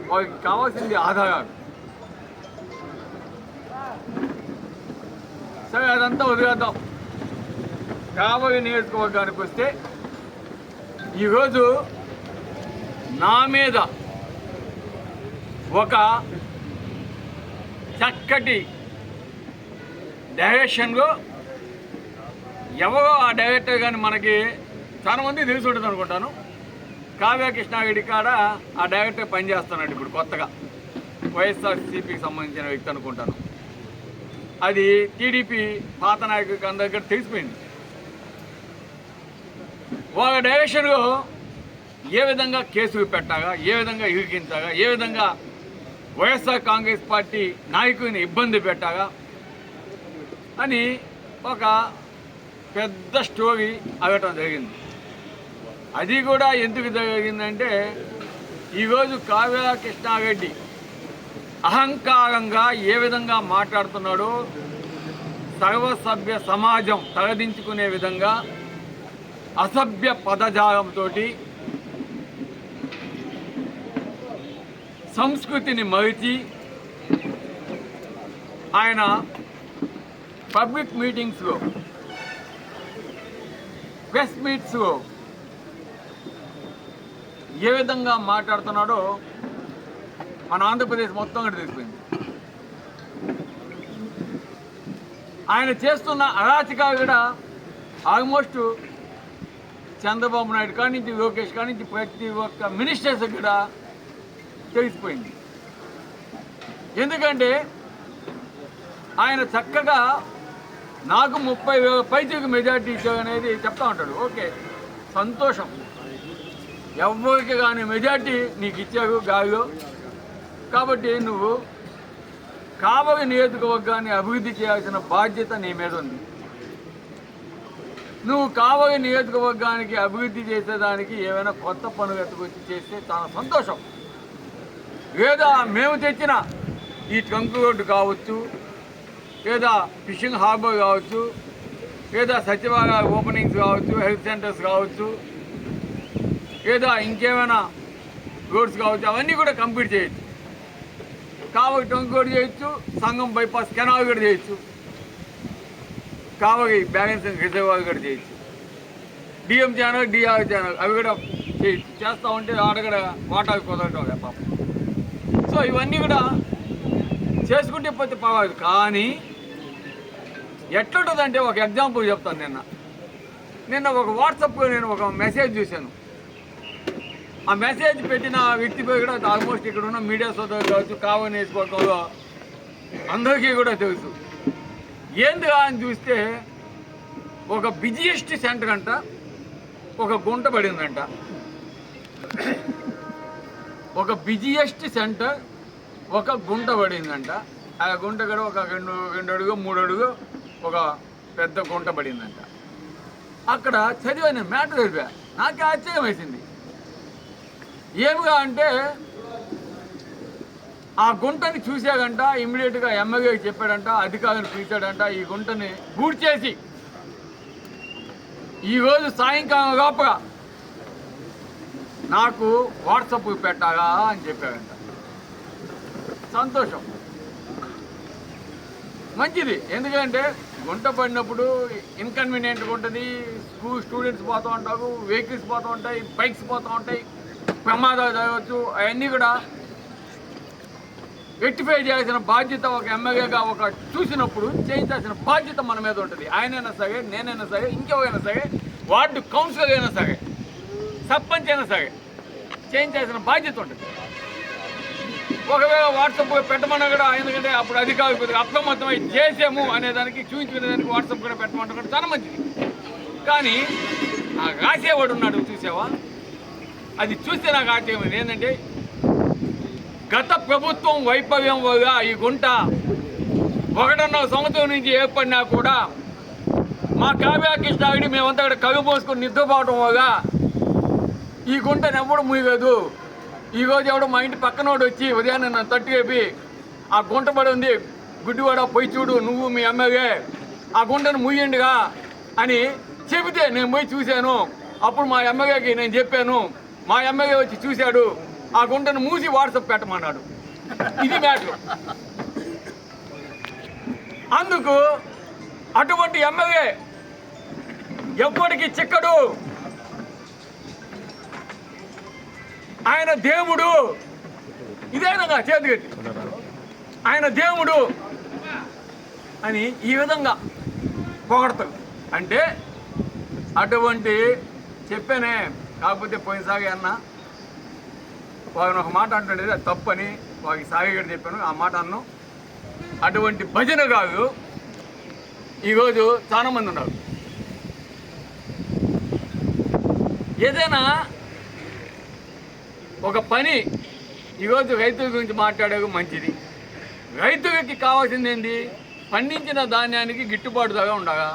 వాళ్ళకి కావాల్సింది ఆధారాలు. సరే, అదంతా వదిలేద్దాం. కాబోయే నియోజకవర్గానికి వస్తే ఈరోజు నా మీద ఒక చక్కటి డైరెక్షన్లో ఎవరో ఆ డైరెక్టర్ కానీ మనకి చాలా మంది తెలిసి ఉంటుంది అనుకుంటాను. కావ్య కృష్ణారెడ్డి కాడ ఆ డైరెక్టర్ పనిచేస్తున్నాడు ఇప్పుడు కొత్తగా, వైఎస్ఆర్సీపీకి సంబంధించిన వ్యక్తి అనుకుంటాను. అది టీడీపీ పాత నాయకుడికి అందరి దగ్గర తెలిసిపోయింది. వాళ్ళ డైరెక్షన్లో ఏ విధంగా కేసులు పెట్టాగా, ఏ విధంగా ఇరికించాగా, ఏ విధంగా వైఎస్ఆర్ కాంగ్రెస్ పార్టీ నాయకుడిని ఇబ్బంది పెట్టాగా అని ఒక పెద్ద స్టోరీ అవ్వటం జరిగింది. అది కూడా ఎందుకు జరిగిందంటే, ఈరోజు కావ్య కృష్ణారెడ్డి అహంకారంగా ఏ విధంగా మాట్లాడుతున్నాడో, సర్వసభ్య సమాజం తలదించుకునే విధంగా అసభ్య పదజాలంతో సంస్కృతిని మరిచి ఆయన పబ్లిక్ మీటింగ్స్లో, ప్రెస్ మీట్స్లో ఏ విధంగా మాట్లాడుతున్నాడో మన ఆంధ్రప్రదేశ్ మొత్తం కూడా తెలిసిపోయింది. ఆయన చేస్తున్న అరాచకాలు కూడా ఆల్మోస్ట్ చంద్రబాబు నాయుడు కాడి నుంచి, లోకేష్ కాడి నుంచి ప్రతి ఒక్క మినిస్టర్స్ కూడా తెలిసిపోయింది. ఎందుకంటే ఆయన చక్కగా నాకు 30,000 పైచీలకు మెజార్టీ ఇచ్చావు అనేది చెప్తా ఉంటాడు. ఓకే, సంతోషం. ఎవరికి కానీ మెజార్టీ నీకు ఇచ్చావు గాలిలో. కాబట్టి నువ్వు కావలి నియోజకవర్గాన్ని అభివృద్ధి చేయాల్సిన బాధ్యత నీ మీద ఉంది. నువ్వు కావలి నియోజకవర్గానికి అభివృద్ధి చేసేదానికి ఏమైనా కొత్త పనులు ఎత్తుకొచ్చి చేస్తే చాలా సంతోషం. లేదా మేము తెచ్చిన ఈ ట్రంక్ రోడ్డు కావచ్చు, లేదా ఫిషింగ్ హార్బర్ కావచ్చు, లేదా సచివాలయ ఓపెనింగ్స్ కావచ్చు, హెల్త్ సెంటర్స్ కావచ్చు, లేదా ఇంకేమైనా రోడ్స్ కావచ్చు, అవన్నీ కూడా కంప్లీట్ చేయొచ్చు. కావలి ట్రంక్ రోడ్ చేయొచ్చు, సంగం బైపాస్ కెనాల్ కూడా చేయొచ్చు, కావలి బ్యాలెన్సింగ్ రిజర్వాయర్ కూడా చేయొచ్చు, డిఎం ఛానల్ డిఆర్ ఛానల్ అవి కూడా చేయొచ్చు. చేస్తూ ఉంటే ఆడగడ వాటాలు కుదరటం పాపం. సో ఇవన్నీ కూడా చేసుకుంటే పోతే పర్వాలేదు. కానీ ఎట్లుంటుందంటే ఒక ఎగ్జాంపుల్ చెప్తాను. నిన్న ఒక వాట్సాప్లో నేను ఒక మెసేజ్ చూశాను. ఆ మెసేజ్ పెట్టిన వ్యక్తిపై కూడా ఆల్మోస్ట్ ఇక్కడ ఉన్న మీడియా సోదరులు కావచ్చు, కావలి నియోజకవర్గంలో అందరికీ కూడా తెలుసు. ఏందిగా అని చూస్తే ఒక బిజియెస్ట్ సెంటర్ అంట ఒక గుంట పడిందంట. ఒక బిజియెస్ట్ సెంటర్ ఒక గుంట పడిందంట. ఆ గుంట కూడా ఒక రెండు అడుగు 3 అడుగు ఒక పెద్ద గుంట పడిందంట. అక్కడ చదివాను, మ్యాటర్ చదివా, నాకే ఆశ్చర్యం వేసింది. ఏమిగా అంటే ఆ గుంటని చూసాడంట, ఇమ్మీడియట్గా ఎమ్మెల్యేకి చెప్పాడంట, అధికారులను పిలిచాడంట, ఈ గుంటని పూడ్చేసి ఈరోజు సాయంకాలం లోపల నాకు వాట్సాప్ పెట్టాలా అని చెప్పాడంట. సంతోషం, మంచిది. ఎందుకంటే గుంట పడినప్పుడు ఇన్కన్వీనియంట్గా ఉంటుంది. స్టూడెంట్స్ పోతూ ఉంటారు, వెహికల్స్ పోతూ ఉంటాయి, బైక్స్ పోతూ ఉంటాయి, ప్రమాదాలు జరగవచ్చు. అవన్నీ కూడా రెక్టిఫై చేయాల్సిన బాధ్యత ఒక ఎమ్మెల్యేగా ఒక చూసినప్పుడు చేయించాల్సిన బాధ్యత మన మీద ఉంటుంది. ఆయనైనా సరే, నేనైనా సరే, ఇంకెవరైనా సరే, వార్డు కౌన్సిలర్ అయినా సరే, సర్పంచ్ అయినా సరే చేయించాల్సిన బాధ్యత ఉంటుంది. ఒకవేళ వాట్సాప్ పెట్టమన్నా కూడా, ఎందుకంటే అప్పుడు అధికారులు కొద్దిగా అప్రమత్తమై చేసాము అనేదానికి చూపించుకునేదానికి వాట్సాప్ కూడా పెట్టమంటే కూడా చాలా మంచిది. కానీ నాకు రాసేవాడు ఉన్నాడు, చూసావా? అది చూస్తే నాకు ఆశ్చర్యమైంది. ఏంటంటే గత ప్రభుత్వం వైఫల్యం వల్ల ఈ గుంట 1.5 సంవత్సరం నుంచి ఏర్పడినా కూడా మా కావ్యాకృష్ణాగిడి మేమంతా కూడా కవి పోసుకొని నిద్రపోవడం వల్ల ఈ గుంటను ఎవడు ముయ్యలేదు. ఈరోజు ఎవడో మా ఇంటి పక్కనోడు వచ్చి ఉదయాన్నే నన్ను తట్టు వేపి ఆ గుంట పడి ఉంది, గుడ్డివాడ పోయి చూడు, నువ్వు మీ ఎమ్మెల్యే ఆ గుంటను ముయ్యండిగా అని చెబితే నేను పోయి చూశాను. అప్పుడు మా ఎమ్మెల్యేకి నేను చెప్పాను, మా ఎమ్మెల్యే వచ్చి చూశాడు, ఆ గుంటను మూసి వాట్సాప్ పెట్టమన్నాడు. ఇది మ్యాటర్. అందుకు అటువంటి ఎమ్మెల్యే ఎప్పటికీ చిక్కడు. ఆయన దేవుడు. ఇదేనగా చేతిగట్టి ఆయన దేవుడు అని ఈ విధంగా పొగడతారు. అంటే అటువంటి చెప్పానే. కాకపోతే పోయినసారి అన్న వారిని ఒక మాట అంటుండేది, అది తప్పని వారికి సాగిగడ చెప్పాను. ఆ మాట అన్ను. అటువంటి భజన కాదు ఈరోజు చాలామంది ఉన్నారు. ఏదైనా ఒక పని ఈరోజు రైతుల గురించి మాట్లాడేది మంచిది. రైతులకి కావాల్సింది ఏంటి? పండించిన ధాన్యానికి గిట్టుబాటు ధర ఉండగా,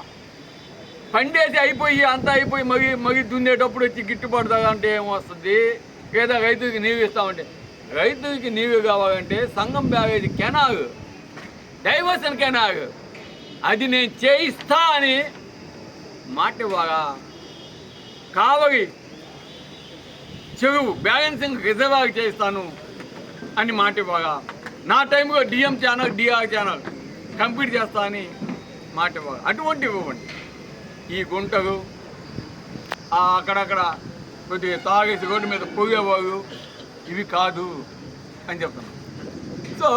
పండేసి అయిపోయి అంతా అయిపోయి మగి దున్నేటప్పుడు వచ్చి గిట్టుబాటు ధర అంటే ఏమొస్తుంది? లేదా రైతులకి నీరు ఇస్తామంటే, రైతులకి నీరు కావాలంటే సంగం బ్యారేజీ కెనాల్, డైవర్షన్ కెనాల్ అది నేను చేయిస్తా అని మాట ఇవ్వగా, కావలి చెరువు బ్యాలెన్సింగ్ రిజర్వాయర్ చేయిస్తాను అని మాట ఇవ్వగా, నా టైంలో DM channel DR channel complete చేస్తా అని మాట ఇవ్వగా, అటువంటి ఇవ్వండి. ఈ గుంటలు అక్కడక్కడ కొద్దిగా తాగేసి రోడ్డు మీద పోయేవాళ్ళు ఇవి కాదు అని చెప్తున్నాను. సో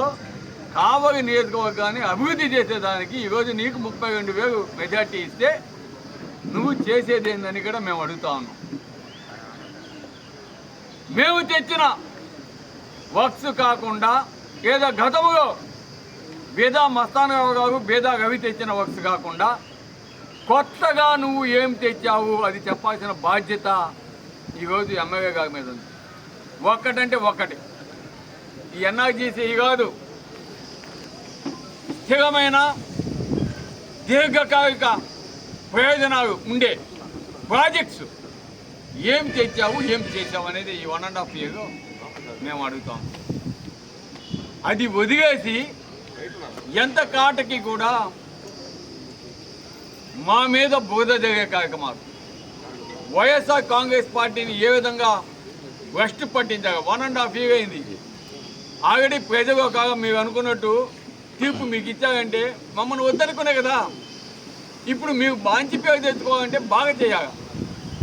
కావలి నియోజకవర్గాన్ని అభివృద్ధి చేసేదానికి ఈరోజు నీకు 32,000 మెజార్టీ ఇస్తే నువ్వు చేసేది ఏందని కూడా మేము అడుగుతా ఉన్నాం. మేము తెచ్చిన వర్క్స్ కాకుండా, లేదా గతంలో బేదా మస్తానరావు గారు, బేదా రవి తెచ్చిన వర్క్స్ కాకుండా కొత్తగా నువ్వు ఏం తెచ్చావు అది చెప్పాల్సిన బాధ్యత ఈరోజు ఎమ్మెల్యే గారి మీద ఉంది. ఒక్కటంటే ఒక్కటి, ఈ ఎన్ఆర్జీసీ కాదు, స్థిరమైన దీర్ఘకాలిక ప్రయోజనాలు ఉండే ప్రాజెక్ట్స్ ఏం తెచ్చావు, ఏం చేసావు అనేది ఈ 1.5 year మేము అడుగుతాం. అది వదిలేసి ఎంత కాటకి కూడా మా మీద బోధ జరిగే కార్యక్రమాలు, వైఎస్ఆర్ కాంగ్రెస్ పార్టీని ఏ విధంగా భ్రష్టు పట్టించారు. 1.5 year అయింది. ఆల్రెడీ ప్రజలు కాగా మీరు అనుకున్నట్టు తీర్పు మీకు ఇచ్చారంటే మమ్మల్ని వద్దనుకునే కదా. ఇప్పుడు మీకు మంచి పేరు తెచ్చుకోవాలంటే బాగా చేయాలి.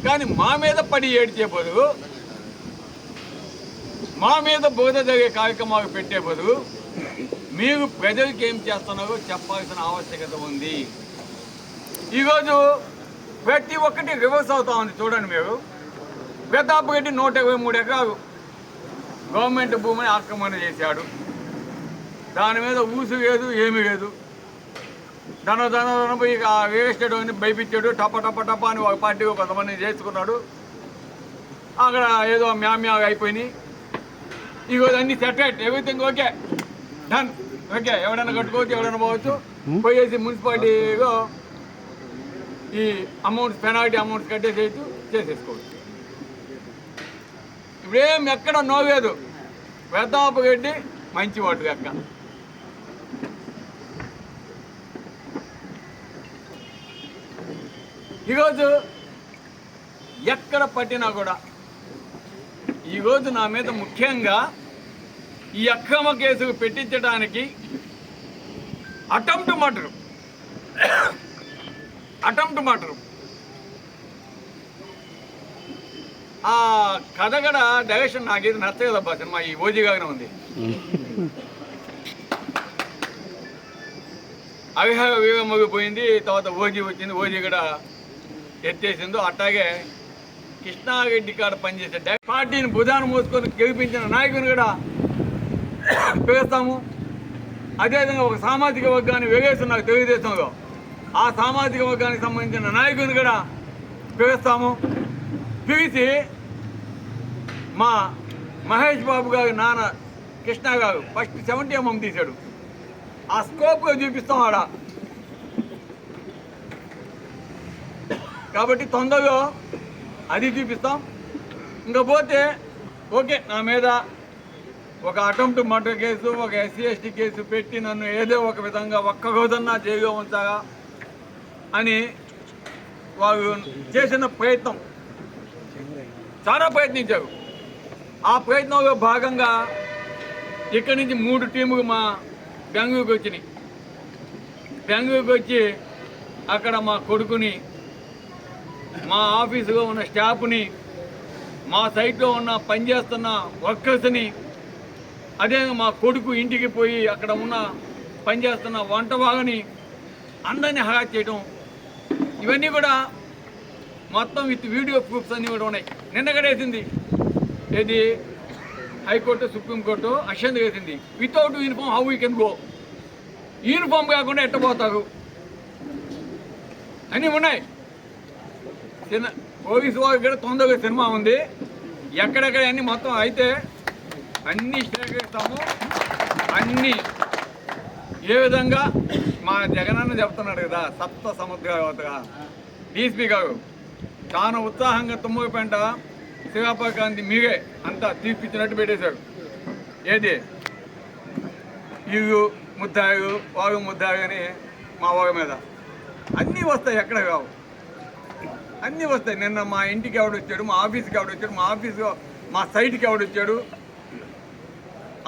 కానీ మా మీద పడి ఏడ్చే బదులు, మా మీద బోధ జరిగే కార్యక్రమాలు పెట్టే బదులు మీరు ప్రజలకు ఏం చేస్తున్నారో చెప్పాల్సిన ఆవశ్యకత ఉంది. ఈరోజు ప్రతి ఒక్కటి రివర్స్ అవుతా ఉంది. చూడండి, మీరు ప్రతాప్ రెడ్డి 123 ఎకరాలు గవర్నమెంట్ భూమిని ఆక్రమణ చేశాడు. దాని మీద ఊసు లేదు, ఏమీ లేదు. ధన పోయి రియల్ ఎస్టేట్ అని భయపించాడు. టప అని ఒక పార్టీ కొంతమంది చేసుకున్నాడు. అక్కడ ఏదో మ్యామ్యాగా అయిపోయినాయి. ఈరోజు అన్ని సెటరేట్, ఎవ్రీథింగ్ ఓకే, డన్, ఓకే. ఎవడైనా కట్టుకోవచ్చు, ఎవడైనా పోవచ్చు. పోయేసి మున్సిపాలిటీలో ఈ అమౌంట్స్, పెనాల్టీ అమౌంట్స్ కట్టేసేసి చేసేసుకోవచ్చు. ఇప్పుడేం ఎక్కడ నోవేదు. ప్రతాప్ రెడ్డి మంచివాడు లెక్క. ఈరోజు ఎక్కడ పట్టినా కూడా ఈరోజు నా మీద ముఖ్యంగా ఈ అక్రమ కేసులు పెట్టించడానికి అటెంప్ట్ మర్డర్ ఆ కథ కూడా డైరెక్షన్ నాకేది నచ్చలేదబ్బా. సినిమా ఈ ఓజీగానే ఉంది. అవిహార వీరమ్మకి పోయింది, తర్వాత ఓజీ వచ్చింది, ఓజీ కూడా ఎత్తేసిందో. అట్లాగే కృష్ణారెడ్డి కాడ పనిచేసే పార్టీని భుజాన్ని మోసుకొని గెలిపించిన నాయకుని కూడా పిలుస్తాము. అదేవిధంగా ఒక సామాజిక వర్గాన్ని వెగేస్తున్నారు తెలుగుదేశంలో, ఆ సామాజిక వర్గానికి సంబంధించిన నాయకుని కూడా పిలుస్తాము. పిలిచి మా మహేష్ బాబు గారు నాన్న కృష్ణ గారు ఫస్ట్ 70mm తీశాడు. ఆ స్కోప్గా చూపిస్తాం ఆడ. కాబట్టి తొందరగా అది చూపిస్తాం. ఇంకా పోతే ఓకే, నా మీద ఒక అటెంప్ట్ మర్డర్ కేసు, ఒక SC/ST కేసు పెట్టి నన్ను ఏదో ఒక విధంగా ఒక్క రోజన్నా జైల్లో ఉంచాగా అని వారు చేసిన ప్రయత్నం, చాలా ప్రయత్నించారు. ఆ ప్రయత్నంలో భాగంగా ఇక్కడి నుంచి 3 టీములు మా బెంగళూరుకి వచ్చినాయి. బెంగళూరుకి వచ్చి అక్కడ మా కొడుకుని, మా ఆఫీసులో ఉన్న స్టాఫ్ని, మా సైట్లో ఉన్న పనిచేస్తున్న వర్కర్స్ని, అదే మా కొడుకు ఇంటికి పోయి అక్కడ ఉన్న పనిచేస్తున్న వంట వాళ్ళని అందరినీ హరాస్ చేయడం, ఇవన్నీ కూడా మొత్తం విత్ వీడియో ప్రూఫ్స్ అన్నీ కూడా ఉన్నాయి. నిన్న గడేసింది ఏది హైకోర్టు, సుప్రీంకోర్టు అశ్వంత్ వేసింది. Without uniform how you can go. Uniform కాకుండా ఎట్టబోతారు అన్నీ ఉన్నాయి. పోలీసు వాళ్ళకి కూడా తొందరగా సినిమా ఉంది. ఎక్కడెక్కడ అన్నీ మొత్తం అయితే అన్నీ సేకరిస్తాము. అన్నీ ఏ విధంగా మా జగనన్న చెప్తున్నాడు కదా, సప్త సముద్రాలుగా డీఎస్పీ గారు చాలా ఉత్సాహంగా తుమ్మగపేంట శివాపకాంతి మీరే అంతా తీర్పిచ్చినట్టు పెట్టేశాడు. ఏది ఇవి ముద్దాయి, వాగు ముద్దాయి అని మా వాగు మీద అన్నీ వస్తాయి. ఎక్కడ కావు, అన్నీ వస్తాయి. నిన్న మా ఇంటికి ఎవడొచ్చాడు, మా ఆఫీస్కి ఎవడొచ్చాడు, మా ఆఫీసు మా సైట్కి ఎవడొచ్చాడు,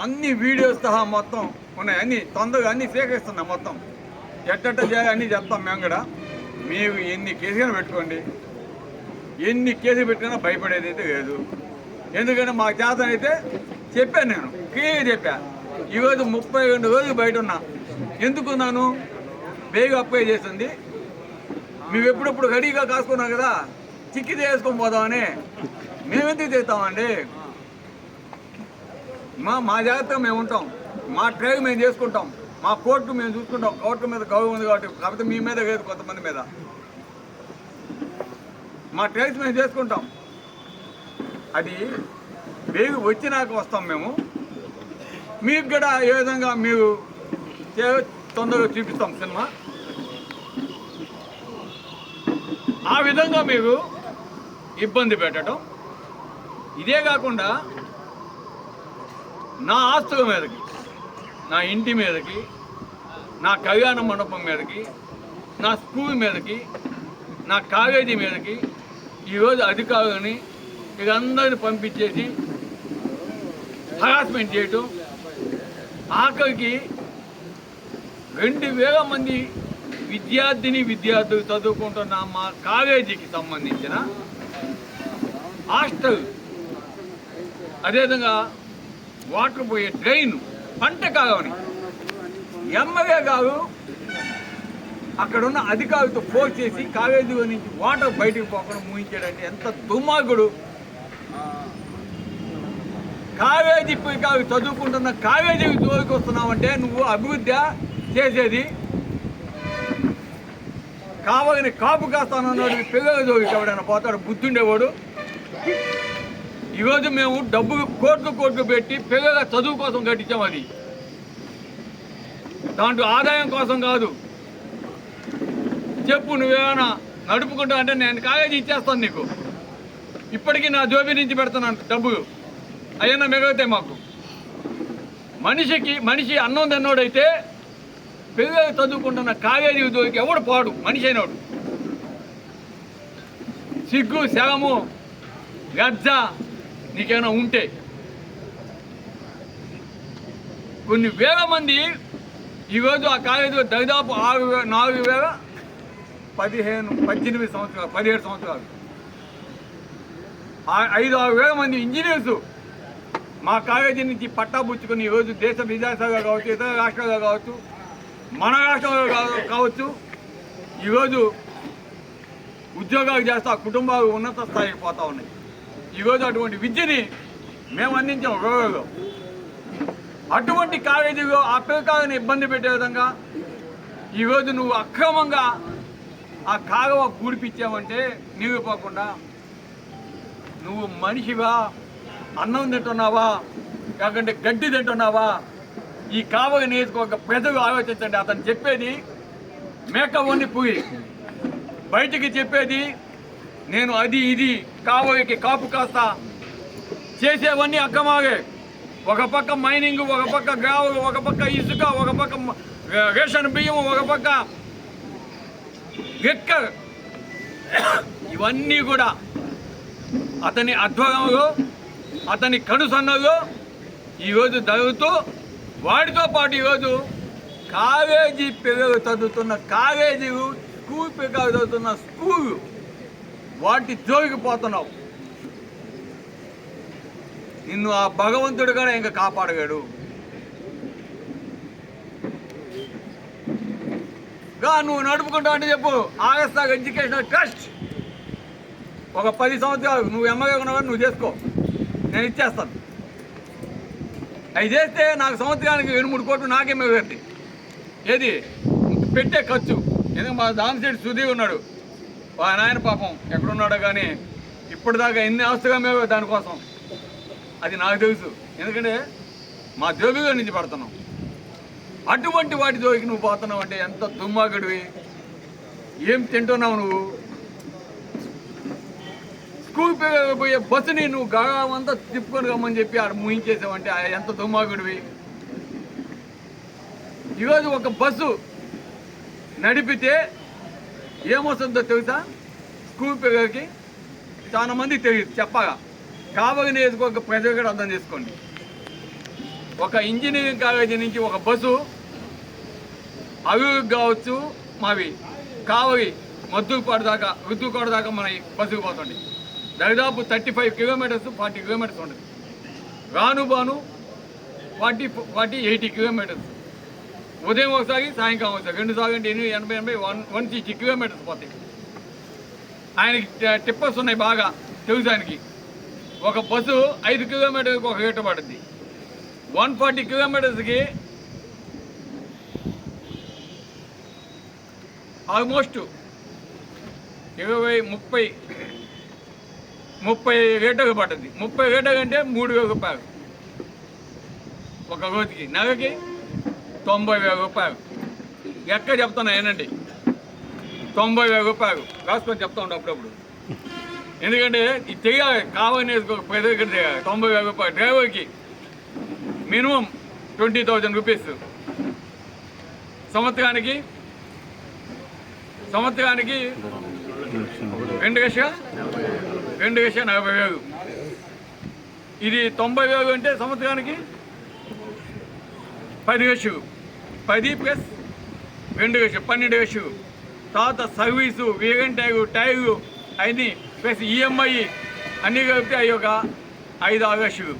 అన్ని వీడియోస్ సహా మొత్తం ఉన్నాయి. అన్నీ తొందరగా అన్నీ సేకరిస్తున్నాం. మొత్తం ఎట్టట్ట చేయాలి అన్నీ చెప్తాం. మేము కూడా మీరు ఎన్ని కేసులు పెట్టుకోండి, ఎన్ని కేసులు పెట్టినా భయపడేది అయితే లేదు. ఎందుకంటే మా చేత అయితే చెప్పాను, నేను క్లియర్గా చెప్పా. ఈరోజు 32 రోజులు బయట ఉన్నా. ఎందుకున్నాను? బేగా అప్లై చేస్తుంది. మేము ఎప్పుడప్పుడు రెడీగా కాసుకున్నాం కదా, చిక్కి చేసుకొని పోదామని. మేమెందుకు చేస్తామండి? మా జాగ్రత్తగా మేము ఉంటాం. మా ట్రైల్ మేము చేసుకుంటాం. మా కోర్టు మేము చూసుకుంటాం. కోర్టు మీద గౌరవం ఉంది కాబట్టి. కాకపోతే మీ మీద లేదు, కొంతమంది మీద. మా ట్రైల్స్ మేము చేసుకుంటాం. అది వేగు వచ్చినాక వస్తాం మేము. మీకు కూడా ఏ విధంగా మీరు తొందరగా చూపిస్తాం సినిమా. ఆ విధంగా మీకు ఇబ్బంది పెట్టడం. ఇదే కాకుండా నా ఆస్తుల మీదకి, నా ఇంటి మీదకి, నా కళ్యాణ మండపం మీదకి, నా స్కూల్ మీదకి, నా కాలేజీ మీదకి ఈరోజు అధికారులని ఇక అందరిని పంపించేసి హరాస్మెంట్ చేయటం. ఆఖరికి 2000 మంది విద్యార్థులు చదువుకుంటున్న మా కాలేజీకి సంబంధించిన హాస్టల్, అదేవిధంగా వాటర్ పోయే డ్రైన్, పంట కాలని ఎమ్మెల్యే గారు అక్కడున్న అధికారులతో ఫోర్స్ చేసి కాలేజీలో నుంచి వాటర్ బయటకు పోకుండా ముగించాడంటే ఎంత దుర్మార్గుడు. కావేజీ కాదు చదువుకుంటున్న కావేజీకి జోలికి వస్తున్నావంటే నువ్వు అభివృద్ధి చేసేది. కావాలని కాపు కాస్తానన్నాడు పిల్లల జోలికి ఎవడైనా పోతాడు బుద్ధుండేవాడు. ఈరోజు మేము డబ్బులు కోట్లు పెట్టి పిల్లల చదువు కోసం కట్టించాం. అది దాంట్లో ఆదాయం కోసం కాదు. చెప్పు, నువ్వేమైనా నడుపుకుంటా అంటే నేను కాలేజీ ఇచ్చేస్తాను నీకు. ఇప్పటికీ నా జోబీ నుంచి పెడతాను డబ్బులు, అయ్యన్నా మిగులుతాయి మాకు. మనిషి అన్నం తిన్నోడైతే పిల్లలు చదువుకుంటున్న కావేరీ జోలికి ఎవడు పాడు మనిషి అయినోడు. సిగ్గు శగము గజ్జ నీకేమైనా ఉంటే. కొన్ని వేల మంది ఈరోజు ఆ కాలేజీలో దాదాపు 18 సంవత్సరాలు 17 సంవత్సరాలు 5-6 వేల మంది ఇంజనీర్స్ మా కాలేజీ నుంచి పట్టాపుచ్చుకొని ఈరోజు దేశ విదేశాలుగా కావచ్చు, ఇతర రాష్ట్రాలుగా కావచ్చు, మన రాష్ట్రంలో కావచ్చు, ఈరోజు ఉద్యోగాలు చేస్తూ ఆ కుటుంబాలు ఉన్నత స్థాయికి పోతూ ఉన్నాయి. ఈరోజు అటువంటి విద్యని మేము అందించాం రోజులో. అటువంటి కాలేజీలో ఆ పిల్లకాయని ఇబ్బంది పెట్టే విధంగా ఈరోజు నువ్వు అక్రమంగా ఆ కాలువ పూడిపించావంటే నీవు పోకుండా నువ్వు మనిషివా, అన్నం తింటున్నావా, కాకంటే గడ్డి తింటున్నావా? ఈ కాలువ నియోజకవర్గ ప్రజలు ఆలోచించండి. అతను చెప్పేది మేక వండి పులి, బయటికి చెప్పేది నేను అది ఇది కాలువకి కాపు కాస్తా, చేసేవన్నీ అక్కమాగే. ఒక పక్క మైనింగ్, ఒక పక్క గ్రావులు, ఒక పక్క ఇసుక, ఒక పక్క రేషన్ బియ్యం, ఒక పక్క ఎక్కర్, ఇవన్నీ కూడా అతని ఆధ్వర్యంలో, అతని కనుసన్నలో ఈరోజు జరుగుతూ, వాటితో పాటు ఈరోజు కాలేజీ పిల్లలు చదువుతున్న కాలేజీలు, స్కూల్ పిల్లలు చదువుతున్న స్కూలు, వాటి జోలికి పోతున్నావు. నిన్ను ఆ భగవంతుడు కూడా ఇంకా కాపాడగాడు. నువ్వు నడుపుకుంటావు అంటే చెప్పు, ఆగస్తా ఎడ్యుకేషనల్ ట్రస్ట్ ఒక 10 సంవత్సరాలు నువ్వు ఎమ్మెల్యే ఉన్నావు, నువ్వు చేసుకో, నేను ఇచ్చేస్తాను. అవి చేస్తే నాకు సంవత్సరానికి 2-3 కోట్లు నాకే మిగులుతుంది. ఏది పెట్టే ఖర్చు. ఎందుకంటే మా దామశెట్టి సుధీర్ ఉన్నాడు, ఆయన పాపం ఎక్కడున్నాడో కానీ ఇప్పటిదాకా ఎన్ని ఆస్తుగా మేము దానికోసం, అది నాకు తెలుసు. ఎందుకంటే మా జోబిగా నుంచి పడుతున్నాం. అటువంటి వాటి జోలికి నువ్వు పోతున్నావు అంటే ఎంత దుర్మార్గుడివి. ఏం తింటున్నావు నువ్వు? స్కూల్ పోయే బస్సుని నువ్వు గమంతా తిప్పుకొని రమ్మని చెప్పి ఆడ ముయించేసావంటే ఎంత దుర్మార్గుడివి. ఈరోజు ఒక బస్సు నడిపితే ఏమొస్తుందో తెలుసా? స్కూల్ పిల్లలకి చాలా మందికి తెలియదు చెప్పగా. కావలి నియోజకవర్గ ప్రజలు కూడా అర్థం చేసుకోండి. ఒక ఇంజనీరింగ్ కాలేజీ నుంచి ఒక బస్సు అభివృద్ధి కావచ్చు, మావి కావలి మద్దుపాడు దాకా మన బస్సుకు పోతుంది. దాదాపు 35 కిలోమీటర్స్ 40 కిలోమీటర్స్ ఉంటుంది. రాను బాను 40-80 కిలోమీటర్స్. ఉదయం ఒకసారి, సాయంకాలం ఒకసారి, 2 సార్లు అంటే 80 160 కిలోమీటర్స్ పోతాయి. ఆయనకి టిప్పర్స్ ఉన్నాయి బాగా తెలుసు ఆయనకి. ఒక బస్సు 5 కిలోమీటర్కి ఒక రేటు పడుద్ది. 140 కిలోమీటర్స్కి ఆల్మోస్ట్ 20-30 30 రేటుకు పడుతుంది. 30 రేటు అంటే 3,000 రూపాయలు ఒక రోజుకి. నెలకి 90,000 రూపాయలు. ఎక్కడ చెప్తున్నా ఏనండి, 90,000 రూపాయలు రాసుకొని చెప్తా ఉండే అప్పుడప్పుడు. ఎందుకంటే ఇది చేయాలి, కావాలని ప్రతి దగ్గర చేయాలి. 90,000 రూపాయలు డ్రైవర్కి మినిమం 20,000 రూపీస్. సంవత్సరానికి 2,40,000. ఇది 90,000 అంటే సంవత్సరానికి 10,000. 10 ప్లస్ 2,000 12,000. తర్వాత సర్వీసు, వేగన్ టైరు అన్నీ ప్లస్ ఈఎంఐ అన్నీ కలిపితే అవి ఒక 5,000.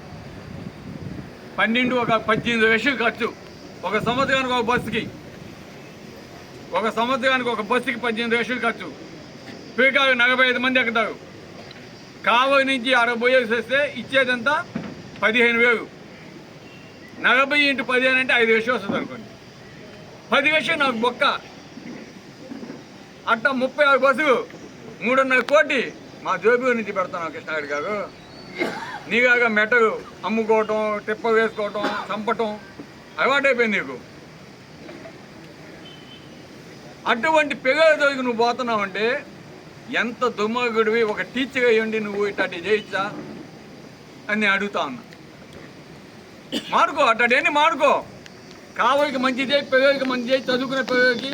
12 ఒక 18,000 ఖర్చు ఒక సంవత్సరానికి. ఒక బస్సుకి 18,000 ఖర్చు. పీకాలు 45 మంది ఎక్కుతారు. కావలి నుంచి 60 పోయేసి వస్తే ఇచ్చేదంతా 15,000. 40 × 15 అంటే 5,000 వస్తుంది అనుకోండి. 10,000 నాకు బొక్క. అట్టా 36 బస్సులు 3.5 కోటి మా జోబీ నుంచి పెడతాను కృష్ణారెడ్డి గారు. నీగాగా మెటలు అమ్ముకోవటం, టిప్ప వేసుకోవటం, చంపటం అలవాటైపోయింది నీకు. అటువంటి పిల్లలతో నువ్వు పోతున్నావంటే ఎంత దుర్మార్గుడివి. ఒక టీచర్ అయ్యండి నువ్వు ఇట్లాంటి చేయొచ్చా అని నేను అడుగుతా ఉన్నా. మాడుకో, అట్లాంటివన్నీ మాడుకో. కావలికి మంచి చేయి, పిల్లలకి మంచి చేయి, చదువుకునే పిల్లలకి,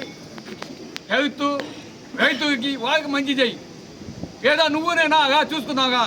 హెల్త్ రైతులకి వాళ్ళకి మంచి చేయి. లేదా నువ్వు నేనా అలా చూసుకున్నావుగా